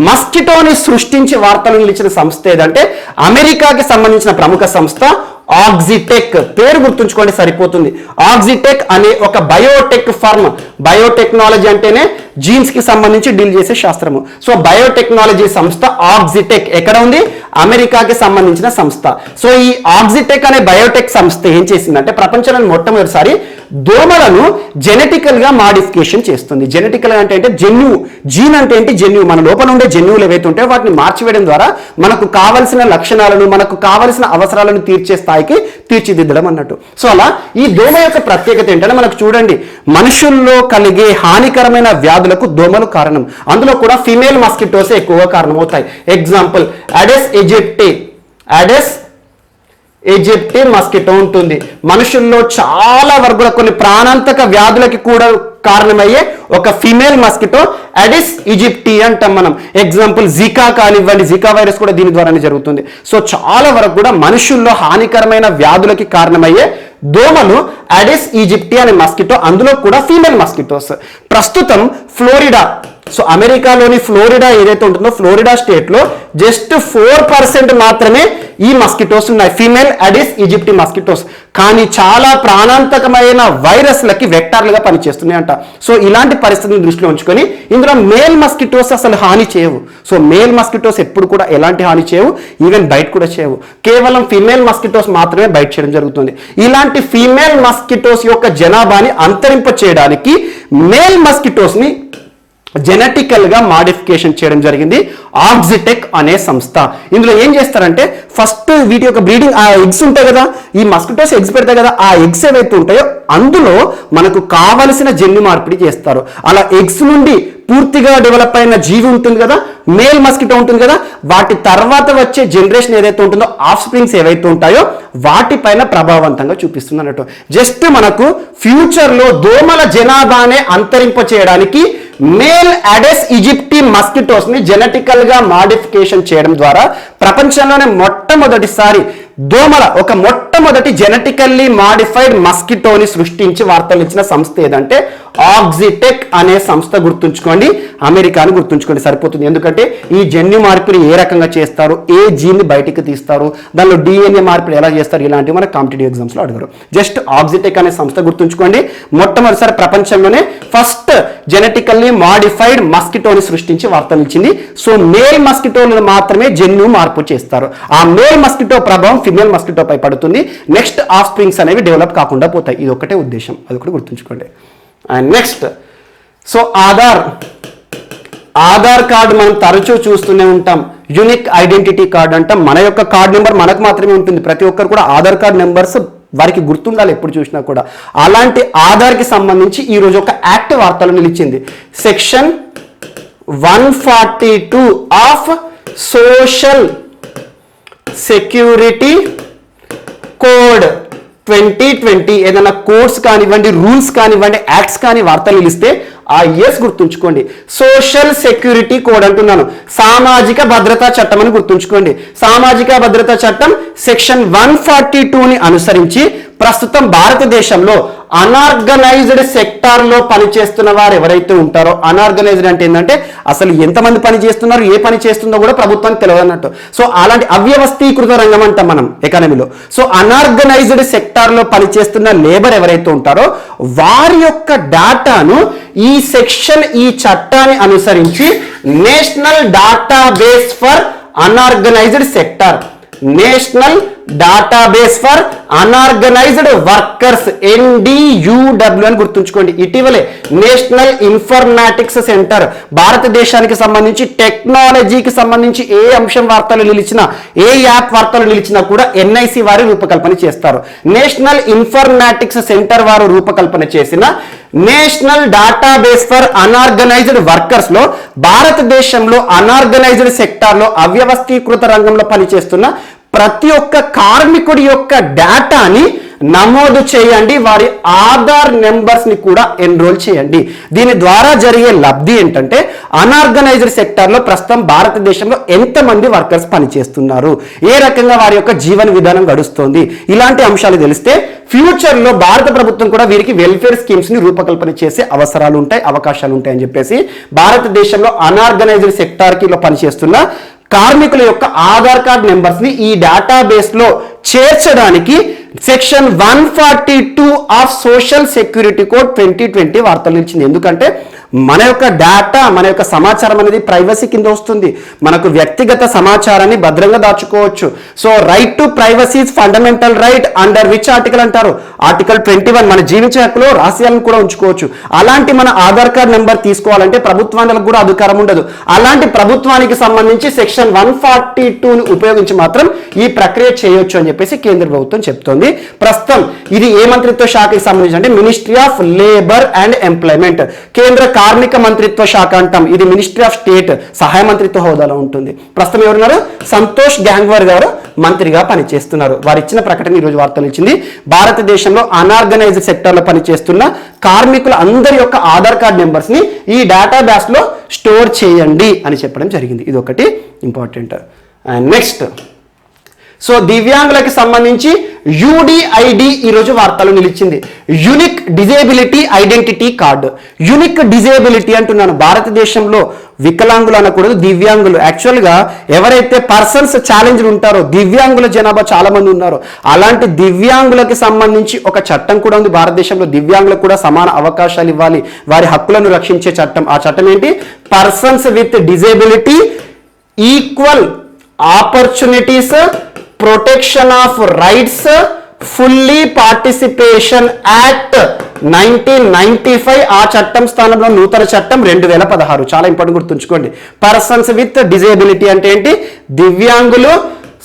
మస్కిటోని సృష్టించి వార్తలు నిలిచిన సంస్థ ఏదంటే అమెరికాకి సంబంధించిన ప్రముఖ సంస్థ ఆక్సిటెక్. పేరు గుర్తుంచుకోండి సరిపోతుంది. ఆక్సిటెక్ అనే ఒక బయోటెక్ ఫర్మ్. బయోటెక్నాలజీ అంటేనే జీన్స్ కి సంబంధించి డీల్ చేసే శాస్త్రము. సో బయోటెక్నాలజీ సంస్థ ఆక్సిటెక్ ఎక్కడ ఉంది? అమెరికాకి సంబంధించిన సంస్థ. సో ఈ ఆక్సిటెక్ అనే బయోటెక్ సంస్థ ఏం చేసిందంటే ప్రపంచంలో మొట్టమొదటిసారి దోమలను జెనెటికల్ గా మాడిఫికేషన్ చేస్తుంది. జెనెటికల్ అంటే జన్యువు, జీన్ అంటే ఏంటి? జన్యువు. మన లోపల ఉండే జన్యువులు ఏవైతే ఉంటాయో వాటిని మార్చివేయడం ద్వారా మనకు కావలసిన లక్షణాలను, మనకు కావలసిన అవసరాలను తీర్చే స్థాయికి తీర్చిదిద్దడం అన్నట్టు. సో అలా ఈ దోమ యొక్క ప్రత్యేకత ఏంటంటే మనకు చూడండి, మనుషుల్లో కలిగే హానికరమైన వ్యాధులకు దోమలు కారణం. అందులో కూడా ఫీమేల్ మస్కిటోస్ ఎక్కువగా కారణమవుతాయి. ఎగ్జాంపుల్ అడెస్ ఈజిప్టి మస్కిటో ఉంటుంది. మనుషుల్లో చాలా వరకు కొన్ని ప్రాణాంతక వ్యాధులకి కూడా కారణమయ్యే ఒక ఫీమేల్ మస్కిటో అడిస్ ఈజిప్టి అంటాం మనం. ఎగ్జాంపుల్ జికా కానివ్వండి, జికా వైరస్ కూడా దీని ద్వారానే జరుగుతుంది. సో చాలా వరకు కూడా మనుషుల్లో హానికరమైన వ్యాధులకి కారణమయ్యే దోమలు అడిస్ ఈజిప్టి అనే మస్కిటో, అందులో కూడా ఫీమేల్ మస్కిటోస్. ప్రస్తుతం ఫ్లోరిడా, సో అమెరికాలోని ఫ్లోరిడా ఏదైతే ఉంటుందో ఫ్లోరిడా స్టేట్ లో జస్ట్ 4% మాత్రమే ఈ మస్కిటోస్ ఉన్నాయి, ఫీమేల్ అడిస్ ఈజిప్టి మస్కిటోస్. కానీ చాలా ప్రాణాంతకమైన వైరస్లకి వెక్టార్లుగా పనిచేస్తున్నాయి అంట. సో ఇలాంటి పరిస్థితిని దృష్టిలో ఉంచుకొని ఇందులో మేల్ మస్కిటోస్ అసలు హాని చేయవు. సో మేల్ మస్కిటోస్ ఎప్పుడు కూడా ఎలాంటి హాని చేయవు, ఈవెన్ బైట్ కూడా చేయవు. కేవలం ఫీమేల్ మస్కిటోస్ మాత్రమే బైట్ చేయడం జరుగుతుంది. ఇలాంటి ఫీమేల్ మస్కిటోస్ యొక్క జనాభాని అంతరింప చేయడానికి మేల్ మస్కిటోస్ ని జెనెటికల్ గా మాడిఫికేషన్ చేయడం జరిగింది ఆక్సిటెక్ అనే సంస్థ. ఇందులో ఏం చేస్తారంటే ఫస్ట్ వీటి యొక్క బ్రీడింగ్, ఆ ఎగ్స్ ఉంటాయి కదా, ఈ మస్కిటోస్ ఎగ్స్ పెడతాయి కదా, ఆ ఎగ్స్ ఏవైతే ఉంటాయో అందులో మనకు కావలసిన జన్యు మార్పిడి చేస్తారు. అలా ఎగ్స్ నుండి పూర్తిగా డెవలప్ అయిన జీవి ఉంటుంది కదా, మేల్ మస్కిటో ఉంటుంది కదా, వాటి తర్వాత వచ్చే జనరేషన్ ఏదైతే ఉంటుందో, ఆఫ్ స్ప్రింగ్స్ ఏవైతే ఉంటాయో వాటిపైన ప్రభావవంతంగా చూపిస్తుంది అన్నట్టు. జస్ట్ మనకు ఫ్యూచర్ లో దోమల జనాభానే అంతరింప చేయడానికి మేల్ అడెస్ ఈజిప్టి మస్కిటోస్ ని జెనెటికల్ గా మాడిఫికేషన్ చేయడం ద్వారా ప్రపంచంలోనే మొట్టమొదటిసారి ఒక మొట్టమొదటి జెనెటికల్లీ మాడిఫైడ్ మస్కిటోని సృష్టించి వార్తలు ఇచ్చిన సంస్థ ఏదంటే ఆక్సిటెక్ అనే సంస్థ. గుర్తుంచుకోండి, అమెరికాని గుర్తుంచుకోండి సరిపోతుంది. ఎందుకంటే ఈ జన్యు మార్పిడి ఏ రకంగా చేస్తారు, ఏ జీన్ ని బయటికి తీస్తారు, దానిలో DNA మార్పిడి ఎలా చేస్తారు, ఇలాంటివి మనకు కాంపిటేటివ్ ఎగ్జామ్స్ లో అడగరు. జస్ట్ ఆక్సిటెక్ అనే సంస్థ గుర్తుంచుకోండి. మొట్టమొదటిసారి ప్రపంచంలోనే ఫస్ట్ జెనెటికల్లీ మాడిఫైడ్ మస్కిటోని సృష్టించి వార్తలు ఇచ్చింది. సో మేల్ మస్కిటోలను మాత్రమే జన్యు మార్పు చేస్తారు. ఆ మేల్ మస్కిటో ప్రభావం ఫిమేల్ మస్కిటో పై పడుతుంది. నెక్స్ట్ ఆఫ్ స్ప్రింగ్స్ అనేవి డెవలప్ కాకుండా పోతాయి. ఇది ఒకటే ఉద్దేశం, అది ఒకటి గుర్తుంచుకోండి. And next, so Aadhaar card మనం తరచూ చూస్తూనే ఉంటాం. యూనిక్ ఐడెంటిటీ కార్డు అంటాం. మన యొక్క కార్డ్ నెంబర్ మనకు మాత్రమే ఉంటుంది. ప్రతి ఒక్కరు కూడా ఆధార్ కార్డ్ నెంబర్స్ వారికి గుర్తుండాలి ఎప్పుడు చూసినా కూడా. అలాంటి ఆధార్కి సంబంధించి ఈరోజు ఒక యాక్ట్ వార్తలు నిలిచింది. Section 142 of social security code 2020. ఏదైనా కోడ్స్ కానివ్వండి, రూల్స్ కానివ్వండి, యాక్ట్స్ కానీ వార్తలు నిలిస్తే ఆ ఇయర్స్ గుర్తుంచుకోండి. సోషల్ సెక్యూరిటీ కోడ్ అంటున్నాను, సామాజిక భద్రతా చట్టం అని గుర్తుంచుకోండి. సామాజిక భద్రతా చట్టం సెక్షన్ 142ని అనుసరించి ప్రస్తుతం భారతదేశంలో అనార్గనైజ్డ్ సెక్టార్ లో పనిచేస్తున్న వారు ఎవరైతే ఉంటారో, అనార్గనైజ్డ్ అంటే ఏంటంటే అసలు ఎంతమంది పని చేస్తున్నారు, ఏ పని చేస్తుందో కూడా ప్రభుత్వానికి తెలియదు అన్నట్టు. సో అలాంటి అవ్యవస్థీకృత రంగం అంటాం మనం ఎకానమీలో. సో అనార్గనైజ్డ్ సెక్టార్ లో పనిచేస్తున్న లేబర్ ఎవరైతే ఉంటారో వారి యొక్క డేటాను ఈ సెక్షన్, ఈ చట్టాన్ని అనుసరించి national database for unorganised sector, national database for unorganised workers, NDUW అని గుర్తుంచుకోండి. ఇటీవలే నేషనల్ ఇన్ఫర్మాటిక్స్ సెంటర్, భారతదేశానికి సంబంధించి టెక్నాలజీకి సంబంధించి ఏ అంశం వార్తలు నిలిచినా, ఏ యాప్ వార్తలు నిలిచినా కూడా NIC వారు రూపకల్పన చేస్తారు. నేషనల్ ఇన్ఫర్మాటిక్స్ సెంటర్ వారు రూపకల్పన చేసిన national database for unorganised workers లో భారతదేశంలో అన్ఆర్గనైజ్డ్ సెక్టార్ లో అవ్యవస్థీకృత రంగంలో పనిచేస్తున్న ప్రతి ఒక్క కార్మికుడి యొక్క డేటాని నమోదు చేయండి, వారి ఆధార్ నెంబర్స్ ని కూడా ఎన్రోల్ చేయండి. దీని ద్వారా జరిగే లబ్ధి ఏంటంటే అన్ఆర్గనైజ్డ్ సెక్టార్ లో ప్రస్తుతం భారతదేశంలో ఎంతమంది వర్కర్స్ పనిచేస్తున్నారు, ఏ రకంగా వారి యొక్క జీవన విధానం గడుస్తోంది, ఇలాంటి అంశాలు తెలిస్తే ఫ్యూచర్ లో భారత ప్రభుత్వం కూడా వీరికి వెల్ఫేర్ స్కీమ్స్ ని రూపకల్పన చేసే అవసరాలు ఉంటాయి, అవకాశాలు ఉంటాయని చెప్పేసి భారతదేశంలో అన్ఆర్గనైజ్డ్ సెక్టార్ కి పనిచేస్తున్న కార్మికుల యొక్క ఆధార్ కార్డ్ నెంబర్స్ ని ఈ డేటాబేస్ లో చేర్చడానికి section 142 of social security code 2020 వార్తలు ఇచ్చింది. ఎందుకంటే మన యొక్క డేటా, మన యొక్క సమాచారం అనేది ప్రైవసీ కింద వస్తుంది. మనకు వ్యక్తిగత సమాచారాన్ని భద్రంగా దాచుకోవచ్చు. So right to privacy is fundamental right under which article అంటారు? ఆర్టికల్ 21. మన జీవించే హక్కులో రహస్యాలను కూడా ఉంచుకోవచ్చు. అలాంటి మన ఆధార్ కార్డ్ నెంబర్ తీసుకోవాలంటే ప్రభుత్వానికి కూడా అధికారం ఉండదు. అలాంటి ప్రభుత్వానికి సంబంధించి సెక్షన్ 142ని ఉపయోగించి మాత్రం ఈ ప్రక్రియ చేయొచ్చు అని చెప్పేసి కేంద్ర ప్రభుత్వం చెప్తోంది. ప్రస్తుతం ఇది ఏ మంత్రిత్వ శాఖకి సంబంధించి అంటే ministry of labour and employment, కేంద్ర కార్మిక మంత్రిత్వ శాఖ అంటాం. ఇది మినిస్ట్రీ ఆఫ్ స్టేట్ సహాయ మంత్రిత్వ హోదాలో ఉంటుంది. ప్రస్తుతం ఎవరున్నారు? సంతోష్ గ్యాంగ్వార్ గారు మంత్రిగా పనిచేస్తున్నారు. వారు ఇచ్చిన ప్రకటన ఈరోజు వార్తలు ఇచ్చింది. భారతదేశంలో అన్ఆర్గనైజ్డ్ సెక్టర్ లో పనిచేస్తున్న కార్మికుల అందరి యొక్క ఆధార్ కార్డ్ నెంబర్స్ ని ఈ డేటాబేస్ లో స్టోర్ చేయండి అని చెప్పడం జరిగింది. ఇది ఒకటి ఇంపార్టెంట్. అండ్ నెక్స్ట్, సో దివ్యాంగులకి సంబంధించి UDID ఈరోజు వార్తలు నిలిచింది. Unique disability identity card. Unique disability అంటున్నాను. భారతదేశంలో వికలాంగులు అనకూడదు, దివ్యాంగులు. యాక్చువల్గా ఎవరైతే పర్సన్స్ ఛాలెంజ్లు ఉంటారో దివ్యాంగుల జనాభా చాలా మంది ఉన్నారు. అలాంటి దివ్యాంగులకి సంబంధించి ఒక చట్టం కూడా ఉంది భారతదేశంలో. దివ్యాంగులకు కూడా సమాన అవకాశాలు ఇవ్వాలి, వారి హక్కులను రక్షించే చట్టం. ఆ చట్టం ఏంటి? Persons with disability equal opportunities, protection of rights, fully participation act 1995. ఆ చట్టం స్థానంలో నూతన చట్టం 2016. చాలా ఇంపార్టెంట్, గుర్తుంచుకోండి. పర్సన్స్ విత్ డిజేబిలిటీ అంటే ఏంటి? దివ్యాంగులు,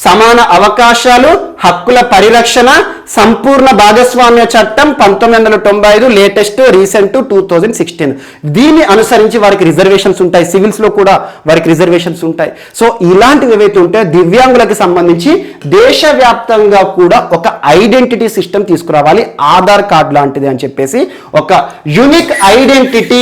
సమాన అవకాశాలు, హక్కుల పరిరక్షణ, సంపూర్ణ భాగస్వామ్య చట్టం 1995, లేటెస్ట్ రీసెంట్ 2016. దీన్ని అనుసరించి వారికి రిజర్వేషన్స్ ఉంటాయి. సివిల్స్ లో కూడా వారికి రిజర్వేషన్స్ ఉంటాయి. సో ఇలాంటివి ఏవైతే ఉంటాయో దివ్యాంగులకు సంబంధించి దేశవ్యాప్తంగా కూడా ఒక ఐడెంటిటీ సిస్టమ్ తీసుకురావాలి, ఆధార్ కార్డ్ లాంటిది అని చెప్పేసి ఒక యూనిక్ ఐడెంటిటీ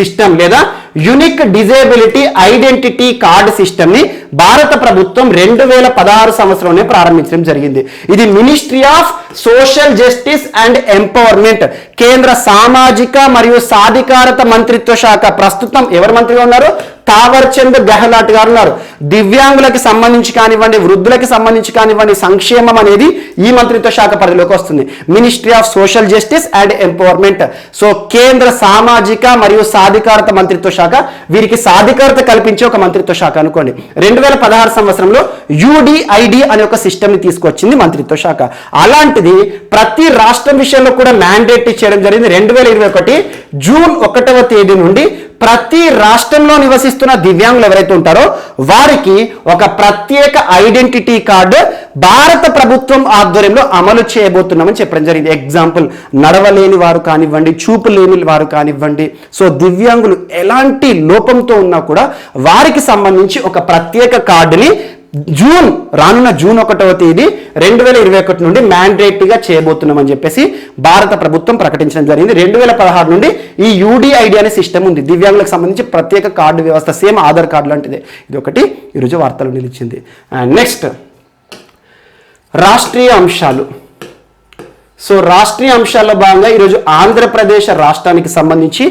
సిస్టమ్ లేదా unique disability identity card system ని భారత ప్రభుత్వం 2016 సంవత్సరంలో ప్రారంభించడం జరిగింది. ఇది ministry of social justice and empowerment, కేంద్ర సామాజిక మరియు సాధికారత మంత్రిత్వ శాఖ. ప్రస్తుతం ఎవరు మంత్రిగా ఉన్నారు? తావర్చంద్ గెహ్లాట్ గారు ఉన్నారు. దివ్యాంగులకు సంబంధించి కానివ్వండి, వృద్ధులకు సంబంధించి కానివ్వండి, సంక్షేమం అనేది ఈ మంత్రిత్వ శాఖ పరిధిలోకి వస్తుంది. Ministry of social justice and empowerment. So కేంద్ర సామాజిక మరియు సాధికారత మంత్రిత్వ శాఖ, వీరికి సాధికారత కల్పించే ఒక మంత్రిత్వ శాఖ అనుకోండి. 2016 సంవత్సరంలో UDID అనే ఒక సిస్టమ్ ని తీసుకొచ్చింది మంత్రిత్వ శాఖ. అలాంటిది ప్రతి రాష్ట్రం విషయంలో కూడా మ్యాండేట్ చేయడం జరిగింది. 2021 జూన్ 1వ తేదీ నుండి ప్రతి రాష్ట్రంలో నివసిస్తున్న దివ్యాంగులు ఎవరైతే ఉంటారో వారికి ఒక ప్రత్యేక ఐడెంటిటీ కార్డు భారత ప్రభుత్వం ఆధ్వర్యంలో అమలు చేయబోతున్నామని చెప్పడం జరిగింది. ఎగ్జాంపుల్, నడవలేని వారు కానివ్వండి, చూపు లేని వారు కానివ్వండి, సో దివ్యాంగులు ఎలాంటి లోపంతో ఉన్నా కూడా వారికి సంబంధించి ఒక ప్రత్యేక కార్డుని రానున్న జూన్ 1వ తేదీ 2021 నుండి మ్యాండేటరీగా చేయబోతున్నామని చెప్పేసి భారత ప్రభుత్వం ప్రకటించడం జరిగింది. 2016 నుండి ఈ UDID అనే సిస్టమ్ ఉంది, దివ్యాంగులకు సంబంధించి ప్రత్యేక కార్డు వ్యవస్థ, సేమ్ ఆధార్ కార్డు లాంటిదే. ఇది ఒకటి ఈరోజు వార్తలు నిలిచింది. అండ్ నెక్స్ట్, రాష్ట్రీయ అంశాలు. సో రాష్ట్రీయ అంశాల్లో భాగంగా ఈరోజు ఆంధ్రప్రదేశ్ రాష్ట్రానికి సంబంధించి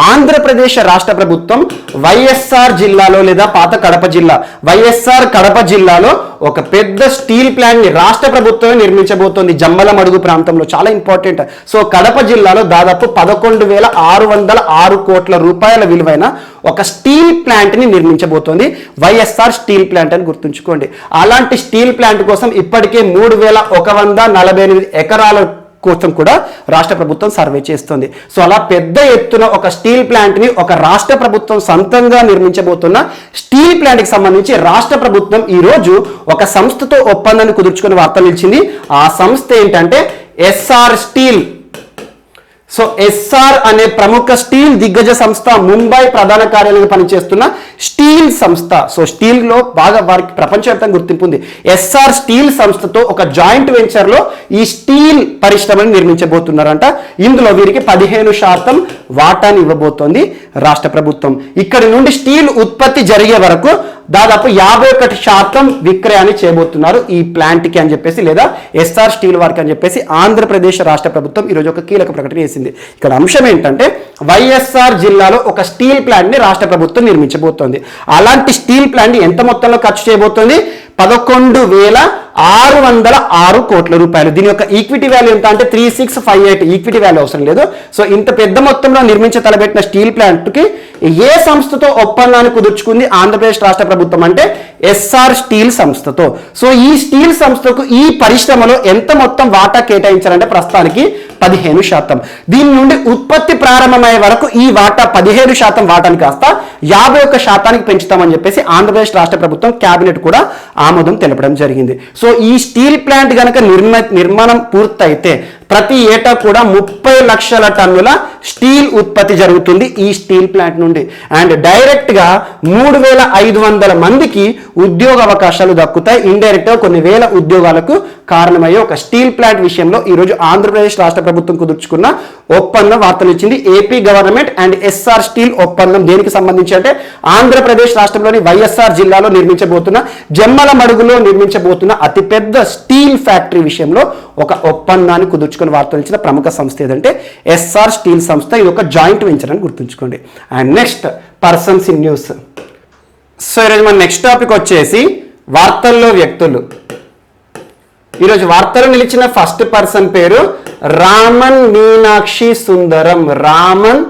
ఆంధ్రప్రదేశ్ రాష్ట్ర ప్రభుత్వం వైఎస్ఆర్ జిల్లాలో లేదా పాత కడప జిల్లా, వైఎస్ఆర్ కడప జిల్లాలో ఒక పెద్ద స్టీల్ ప్లాంట్ ని రాష్ట్ర ప్రభుత్వమే నిర్మించబోతోంది జమ్మలమడుగు ప్రాంతంలో. చాలా ఇంపార్టెంట్. సో కడప జిల్లాలో దాదాపు 11,606 కోట్ల రూపాయల విలువైన ఒక స్టీల్ ప్లాంట్ ని నిర్మించబోతోంది వైఎస్ఆర్ స్టీల్ ప్లాంట్ అని గుర్తుంచుకోండి. అలాంటి స్టీల్ ప్లాంట్ కోసం ఇప్పటికే 3,148 ఎకరాల కోసం కూడా రాష్ట్ర ప్రభుత్వం సర్వే చేస్తుంది. సో అలా పెద్ద ఎత్తున ఒక స్టీల్ ప్లాంట్ ని ఒక రాష్ట్ర ప్రభుత్వం సొంతంగా నిర్మించబోతున్న స్టీల్ ప్లాంట్ కి సంబంధించి రాష్ట్ర ప్రభుత్వం ఈ రోజు ఒక సంస్థతో ఒప్పందాన్ని కుదుర్చుకునే వార్తలు ఇచ్చింది. ఆ సంస్థ ఏంటంటే ఎస్ఆర్ స్టీల్. సో ఎస్ఆర్ అనే ప్రముఖ స్టీల్ దిగ్గజ సంస్థ, ముంబై ప్రధాన కార్యాలయంలో పనిచేస్తున్న స్టీల్ సంస్థ. సో స్టీల్ లో బాగా వారికి ప్రపంచవ్యాప్తంగా గుర్తింపు ఉంది. ఎస్ఆర్ స్టీల్ సంస్థతో ఒక జాయింట్ వెంచర్ లో ఈ స్టీల్ పరిశ్రమను నిర్మించబోతున్నారంట. ఇందులో వీరికి 15% వాటాని ఇవ్వబోతోంది రాష్ట్ర ప్రభుత్వం. ఇక్కడి నుండి స్టీల్ ఉత్పత్తి జరిగే వరకు దాదాపు 51% విక్రయాన్ని చేయబోతున్నారు ఈ ప్లాంట్ కి అని చెప్పేసి, లేదా ఎస్ఆర్ స్టీల్ వర్క్ అని చెప్పేసి ఆంధ్రప్రదేశ్ రాష్ట్ర ప్రభుత్వం ఈరోజు ఒక కీలక ప్రకటన చేసింది. ఇక్కడ అంశం ఏంటంటే వైఎస్ఆర్ జిల్లాలో ఒక స్టీల్ ప్లాంట్ ని రాష్ట్ర ప్రభుత్వం నిర్మించబోతోంది. అలాంటి స్టీల్ ప్లాంట్ ఎంత మొత్తంలో ఖర్చు చేయబోతోంది? 11,606 కోట్ల రూపాయలు. దీని యొక్క ఈక్విటీ వాల్యూ ఎంత అంటే 3658. ఈక్విటీ వాల్యూ అవసరం లేదు. సో ఇంత పెద్ద మొత్తంలో నిర్మించ తలబెట్టిన స్టీల్ ప్లాంట్ కి ఏ సంస్థతో ఒప్పందాన్ని కుదుర్చుకుంది ఆంధ్రప్రదేశ్ రాష్ట్ర ప్రభుత్వం అంటే ఎస్ఆర్ స్టీల్ సంస్థతో. సో ఈ స్టీల్ సంస్థకు ఈ పరిశ్రమలో ఎంత మొత్తం వాటా కేటాయించారంటే ప్రస్తుతానికి 15%. దీని నుండి ఉత్పత్తి ప్రారంభమయ్యే వరకు ఈ వాటా 15% వాటాని కాస్త 51% పెంచుతామని చెప్పేసి ఆంధ్రప్రదేశ్ రాష్ట్ర ప్రభుత్వం కేబినెట్ కూడా ఆమోదం తెలపడం జరిగింది. సో ఈ స్టీల్ ప్లాంట్ కనుక నిర్మాణం పూర్తయితే ప్రతి ఏటా కూడా 30 లక్షల టన్నుల స్టీల్ ఉత్పత్తి జరుగుతుంది ఈ స్టీల్ ప్లాంట్ నుండి. అండ్ డైరెక్ట్ గా 3,500 మందికి ఉద్యోగ అవకాశాలు దక్కుతాయి. ఇండైరెక్ట్ గా కొన్ని వేల ఉద్యోగాలకు కారణమయ్యే ఒక స్టీల్ ప్లాంట్ విషయంలో ఈ రోజు ఆంధ్రప్రదేశ్ రాష్ట్ర ప్రభుత్వం కుదుర్చుకున్న ఒప్పందం వార్తలు ఇచ్చింది. AP government and SR steel ఒప్పందం దేనికి సంబంధించి అంటే ఆంధ్రప్రదేశ్ రాష్ట్రంలోని వైఎస్ఆర్ జిల్లాలో నిర్మించబోతున్న జమ్మలమడుగులో నిర్మించబోతున్న అతిపెద్ద స్టీల్ ఫ్యాక్టరీ విషయంలో ఒక ఒప్పందాన్ని కుదుర్చుకున్న వార్తలు ఇచ్చిన ప్రముఖ సంస్థ ఏదంటే ఎస్ఆర్ స్టీల్ సంస్థ. ఇది ఒక జాయింట్ వెంచర్ అని గుర్తుంచుకోండి. And next persons in news. So ఈరోజు మన నెక్స్ట్ టాపిక్ వచ్చేసి వార్తల్లో వ్యక్తులు. ఈరోజు వార్తలు నిలిచిన ఫస్ట్ పర్సన్ పేరు రామన్ మీనాక్షి సుందరం. రామన్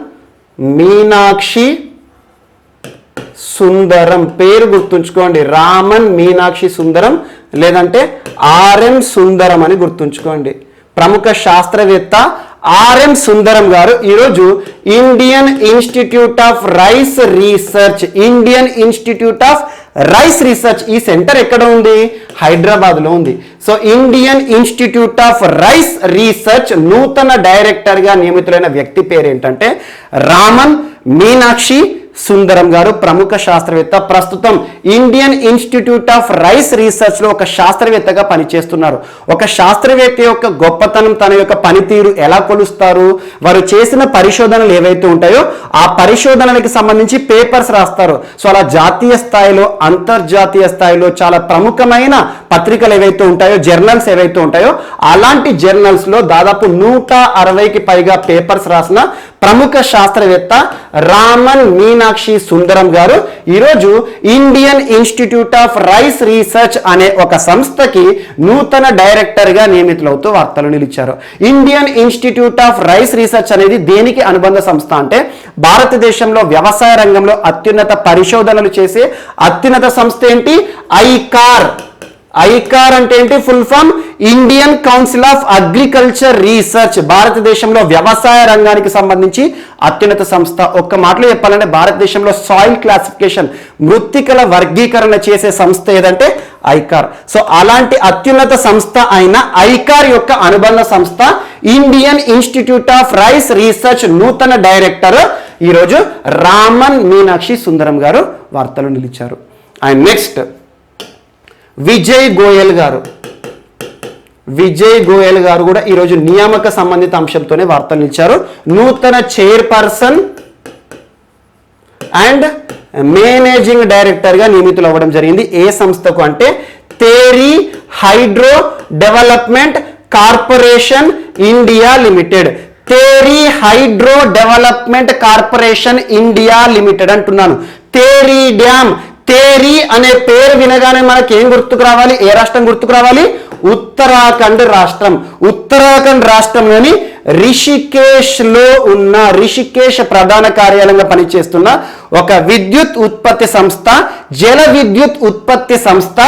మీనాక్షి సుందరం పేరు గుర్తుంచుకోండి. రామన్ మీనాక్షి సుందరం లేదంటే ఆర్ఎం సుందరం అని గుర్తుంచుకోండి. ప్రముఖ శాస్త్రవేత్త ఆర్ఎం సుందరం గారు ఈరోజు Indian institute of rice research, Indian institute of rice research ఈ సెంటర్ ఎక్కడ ఉంది? హైదరాబాద్ లో ఉంది. So Indian institute of rice research నూతన డైరెక్టర్ గా నియమితులైన వ్యక్తి పేరు ఏంటంటే రామన్ మీనాక్షి సుందరం గారు. ప్రముఖ శాస్త్రవేత్త. ప్రస్తుతం Indian institute of rice research లో ఒక శాస్త్రవేత్తగా పనిచేస్తున్నారు. ఒక శాస్త్రవేత్త యొక్క గొప్పతనం, తన యొక్క పనితీరు ఎలా కొలుస్తారు? వారు చేసిన పరిశోధనలు ఏవైతే ఉంటాయో ఆ పరిశోధనలకు సంబంధించి పేపర్స్ రాస్తారు. సో అలా జాతీయ స్థాయిలో, అంతర్జాతీయ స్థాయిలో చాలా ప్రముఖమైన పత్రికలు ఏవైతే ఉంటాయో, జర్నల్స్ ఏవైతే ఉంటాయో అలాంటి జర్నల్స్ లో దాదాపు 160కి పైగా పేపర్స్ రాసిన ప్రముఖ శాస్త్రవేత్త రామన్ మీనాక్షి సుందరం గారు ఈరోజు Indian institute of rice research అనే ఒక సంస్థకి నూతన డైరెక్టర్ గా నియమితులవుతూ వార్తలు నిలిచారు. Indian institute of rice research అనేది దేనికి అనుబంధ సంస్థ అంటే భారతదేశంలో వ్యవసాయ రంగంలో అత్యున్నత పరిశోధనలు చేసే అత్యున్నత సంస్థ ఏంటి? ఐకార్. ఐకార్ అంటే ఏంటి? Full form Indian council of agriculture research. భారతదేశంలో వ్యవసాయ రంగానికి సంబంధించి అత్యున్నత సంస్థ. ఒక్క మాటలో చెప్పాలంటే భారతదేశంలో సాయిల్ క్లాసిఫికేషన్, మృత్తికల వర్గీకరణ చేసే సంస్థ ఏదంటే ఐకార్. సో అలాంటి అత్యున్నత సంస్థ అయిన ఐకార్ యొక్క అనుబంధ సంస్థ Indian institute of rice research నూతన డైరెక్టర్ ఈరోజు రామన్ మీనాక్షి సుందరం గారు వార్తలు నిలిచారు. అండ్ నెక్స్ట్ విజయ్ గోయల్ గారు. విజయ్ గోయల్ గారు కూడా ఈరోజు నియామక సంబంధిత అంశంతోనే వార్తలు నిలిచారు. నూతన చైర్పర్సన్ అండ్ మేనేజింగ్ డైరెక్టర్ గా నియమితులు అవ్వడం జరిగింది. ఏ సంస్థకు అంటే Tehri hydro development corporation India limited. Tehri hydro development corporation India limited అంటున్నాను. తేరీ డ్యామ్, తేరీ అనే పేరు వినగానే మనకి ఏం గుర్తుకు రావాలి? ఏ రాష్ట్రం గుర్తుకు రావాలి? ఉత్తరాఖండ్ రాష్ట్రం. ఉత్తరాఖండ్ రాష్ట్రంలోని రిషికేష్ లో ఉన్న, రిషికేష్ ప్రధాన కార్యాలయంగా పనిచేస్తున్న ఒక విద్యుత్ ఉత్పత్తి సంస్థ, జల విద్యుత్ ఉత్పత్తి సంస్థ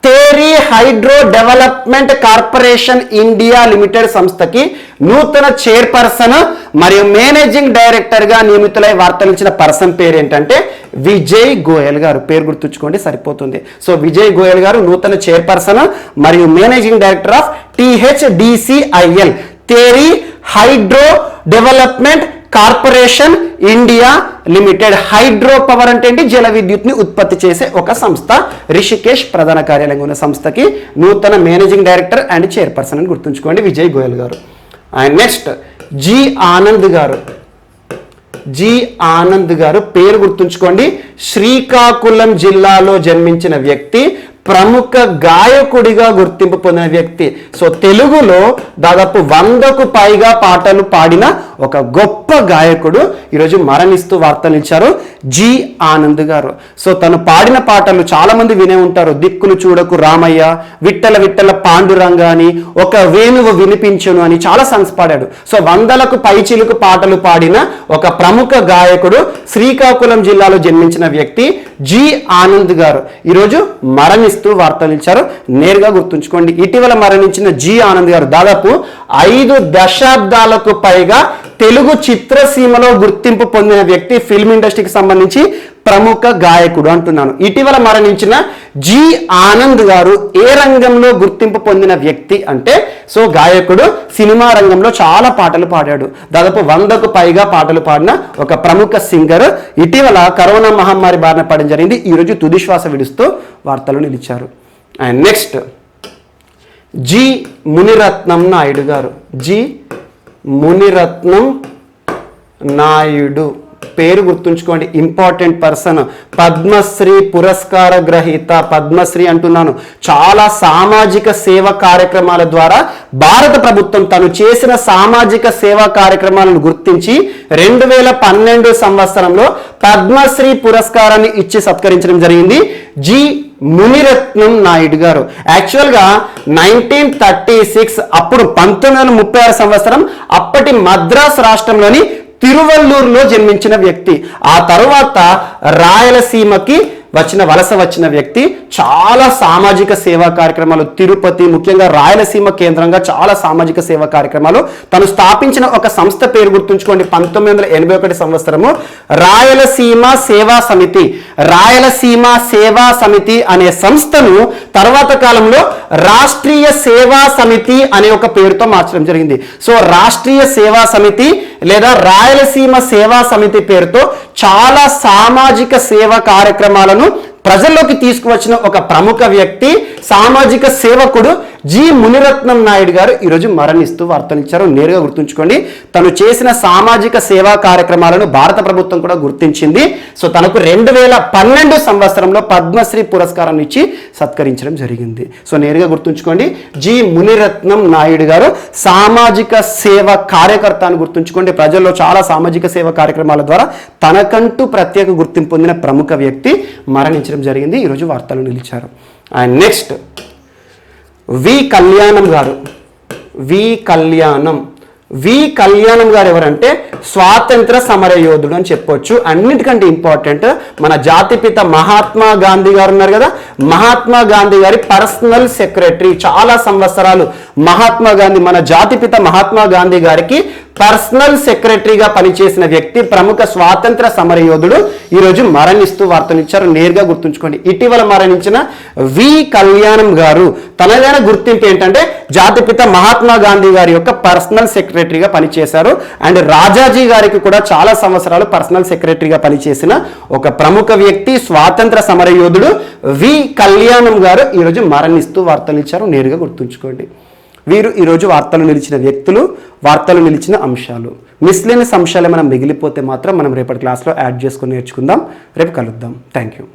Tehri hydro development corporation India limited సంస్థకి నూతన చైర్పర్సన్ మరియు మేనేజింగ్ డైరెక్టర్ గా నియమితులై వార్తలు ఇచ్చిన పర్సన్ పేరు ఏంటంటే విజయ్ గోయల్ గారు. పేరు గుర్తుంచుకోండి సరిపోతుంది. సో విజయ్ గోయల్ గారు నూతన చైర్పర్సన్ మరియు managing director of THDCIL Tehri hydro development corporation India limited. Hydro power అంటే ఏంటి? జల విద్యుత్ ని ఉత్పత్తి చేసే ఒక సంస్థ. రిషికేష్ ప్రధాన కార్యాలయంగా ఉన్న సంస్థకి నూతన మేనేజింగ్ డైరెక్టర్ అండ్ చైర్పర్సన్ అని గుర్తుంచుకోండి విజయ్ గోయల్ గారు. అండ్ నెక్స్ట్ జి ఆనంద్ గారు. జి ఆనంద్ గారు పేరు గుర్తుంచుకోండి. శ్రీకాకుళం జిల్లాలో జన్మించిన వ్యక్తి, ప్రముఖ గాయకుడిగా గుర్తింపు పొందిన వ్యక్తి. సో తెలుగులో దాదాపు 100కు పైగా పాటలు పాడిన ఒక గొప్ప గాయకుడు ఈరోజు మరణిస్తూ వార్తలు ఇచ్చారు జి ఆనంద్ గారు. సో తను పాడిన పాటలు చాలా మంది వినే ఉంటారు. దిక్కులు చూడకు రామయ్య, విట్టల విట్టల పాండురంగ అని, ఒక వేణువు వినిపించును అని చాలా సాంగ్స్ పాడాడు. సో 100లకు పైచిలుకు పాటలు పాడిన ఒక ప్రముఖ గాయకుడు, శ్రీకాకుళం జిల్లాలో జన్మించిన వ్యక్తి జి ఆనంద్ గారు ఈరోజు మరణిస్తూ వార్తలు ఇచ్చారు. నేరుగా గుర్తుంచుకోండి. ఇటీవల మరణించిన జి ఆనంద్ గారు దాదాపు 5 దశాబ్దాలకు పైగా తెలుగు చిత్రసీమలో గుర్తింపు పొందిన వ్యక్తి, ఫిల్మ్ ఇండస్ట్రీకి సంబంధించి ప్రముఖ గాయకుడు అంటున్నాను. ఇటీవల మరణించిన జి ఆనంద్ గారు ఏ రంగంలో గుర్తింపు పొందిన వ్యక్తి అంటే, సో గాయకుడు, సినిమా రంగంలో చాలా పాటలు పాడాడు. దాదాపు 100కు పైగా పాటలు పాడిన ఒక ప్రముఖ సింగర్. ఇటీవల కరోనా మహమ్మారి బారిన పడడం జరిగింది. ఈరోజు తుదిశ్వాస విడుస్తూ వార్తలు నిలిచారు. And next G Muniratnam Naidu గారు. జి మునిరత్నం నాయుడు పేరు గుర్తుంచుకోండి. ఇంపార్టెంట్ పర్సన్, పద్మశ్రీ పురస్కార గ్రహీత. పద్మశ్రీ అంటున్నాను. చాలా సామాజిక సేవ కార్యక్రమాల ద్వారా భారత ప్రభుత్వం తను చేసిన సామాజిక సేవా కార్యక్రమాలను గుర్తించి 2012 సంవత్సరంలో పద్మశ్రీ పురస్కారాన్ని ఇచ్చి సత్కరించడం జరిగింది జి మునిరత్నం నాయుడు గారు. యాక్చువల్గా 1936 అప్పుడు 1936 సంవత్సరం అప్పటి మద్రాస్ రాష్ట్రంలోని తిరువల్లూరులో జన్మించిన వ్యక్తి. ఆ తరువాత రాయలసీమకి వలస వచ్చిన వ్యక్తి. చాలా సామాజిక సేవా కార్యక్రమాలు, తిరుపతి ముఖ్యంగా రాయలసీమ కేంద్రంగా చాలా సామాజిక సేవా కార్యక్రమాలు తను స్థాపించిన ఒక సంస్థ పేరు గుర్తుంచుకోండి. 1981 సంవత్సరము రాయలసీమ సేవా సమితి. రాయలసీమ సేవా సమితి అనే సంస్థను తర్వాత కాలంలో రాష్ట్రీయ సేవా సమితి అనే ఒక పేరుతో మార్చడం జరిగింది. సో రాష్ట్రీయ సేవా సమితి లేదా రాయలసీమ సేవా సమితి పేరుతో చాలా సామాజిక సేవా కార్యక్రమాలను ప్రజల్లోకి తీసుకువచ్చిన ఒక ప్రముఖ వ్యక్తి, సామాజిక సేవకుడు జి మునిరత్నం నాయుడు గారు ఈరోజు మరణిస్తూ వార్తలు ఇచ్చారు. నేరుగా గుర్తుంచుకోండి. తను చేసిన సామాజిక సేవా కార్యక్రమాలను భారత ప్రభుత్వం కూడా గుర్తించింది. సో తనకు 2012 సంవత్సరంలో పద్మశ్రీ పురస్కారాన్ని ఇచ్చి సత్కరించడం జరిగింది. సో నేరుగా గుర్తుంచుకోండి. జి మునిరత్నం నాయుడు గారు సామాజిక సేవ కార్యకర్త అని గుర్తుంచుకోండి. ప్రజల్లో చాలా సామాజిక సేవ కార్యక్రమాల ద్వారా తనకంటూ ప్రత్యేక గుర్తింపు పొందిన ప్రముఖ వ్యక్తి మరణించడం జరిగింది. ఈరోజు వార్తలు నిలిచారు. అండ్ నెక్స్ట్ వి కళ్యాణం గారు. వి కళ్యాణం గారు ఎవరంటే స్వాతంత్ర సమర యోధుడు అని చెప్పొచ్చు. అన్నిటికంటే ఇంపార్టెంట్ మన జాతిపిత మహాత్మా గాంధీ గారు ఉన్నారు కదా, మహాత్మా గాంధీ గారి పర్సనల్ సెక్రటరీ. చాలా సంవత్సరాలు మహాత్మా గాంధీ, మన జాతిపిత మహాత్మా గాంధీ గారికి పర్సనల్ సెక్రటరీగా పనిచేసిన వ్యక్తి, ప్రముఖ స్వాతంత్ర సమరయోధుడు ఈరోజు మరణిస్తూ వార్తలు ఇచ్చారు. నేరుగా గుర్తుంచుకోండి. ఇటీవల మరణించిన వి కళ్యాణం గారు తనదైన గుర్తింపు ఏంటంటే జాతిపిత మహాత్మా గాంధీ గారి యొక్క పర్సనల్ సెక్రటరీగా పనిచేశారు. అండ్ రాజాజీ గారికి కూడా చాలా సంవత్సరాలు పర్సనల్ సెక్రటరీగా పనిచేసిన ఒక ప్రముఖ వ్యక్తి, స్వాతంత్ర సమరయోధుడు వి కళ్యాణం గారు ఈరోజు మరణిస్తూ వార్తలు ఇచ్చారు. నేరుగా గుర్తుంచుకోండి. వీరు ఈరోజు వార్తలు నిలిచిన వ్యక్తులు, వార్తలు నిలిచిన అంశాలు. మిస్లేనియస్ అంశాలు మనం మిగిలిపోతే మాత్రం మనం రేపటి క్లాస్లో యాడ్ చేసుకొని నేర్చుకుందాం. రేపు కలుద్దాం. Thank you.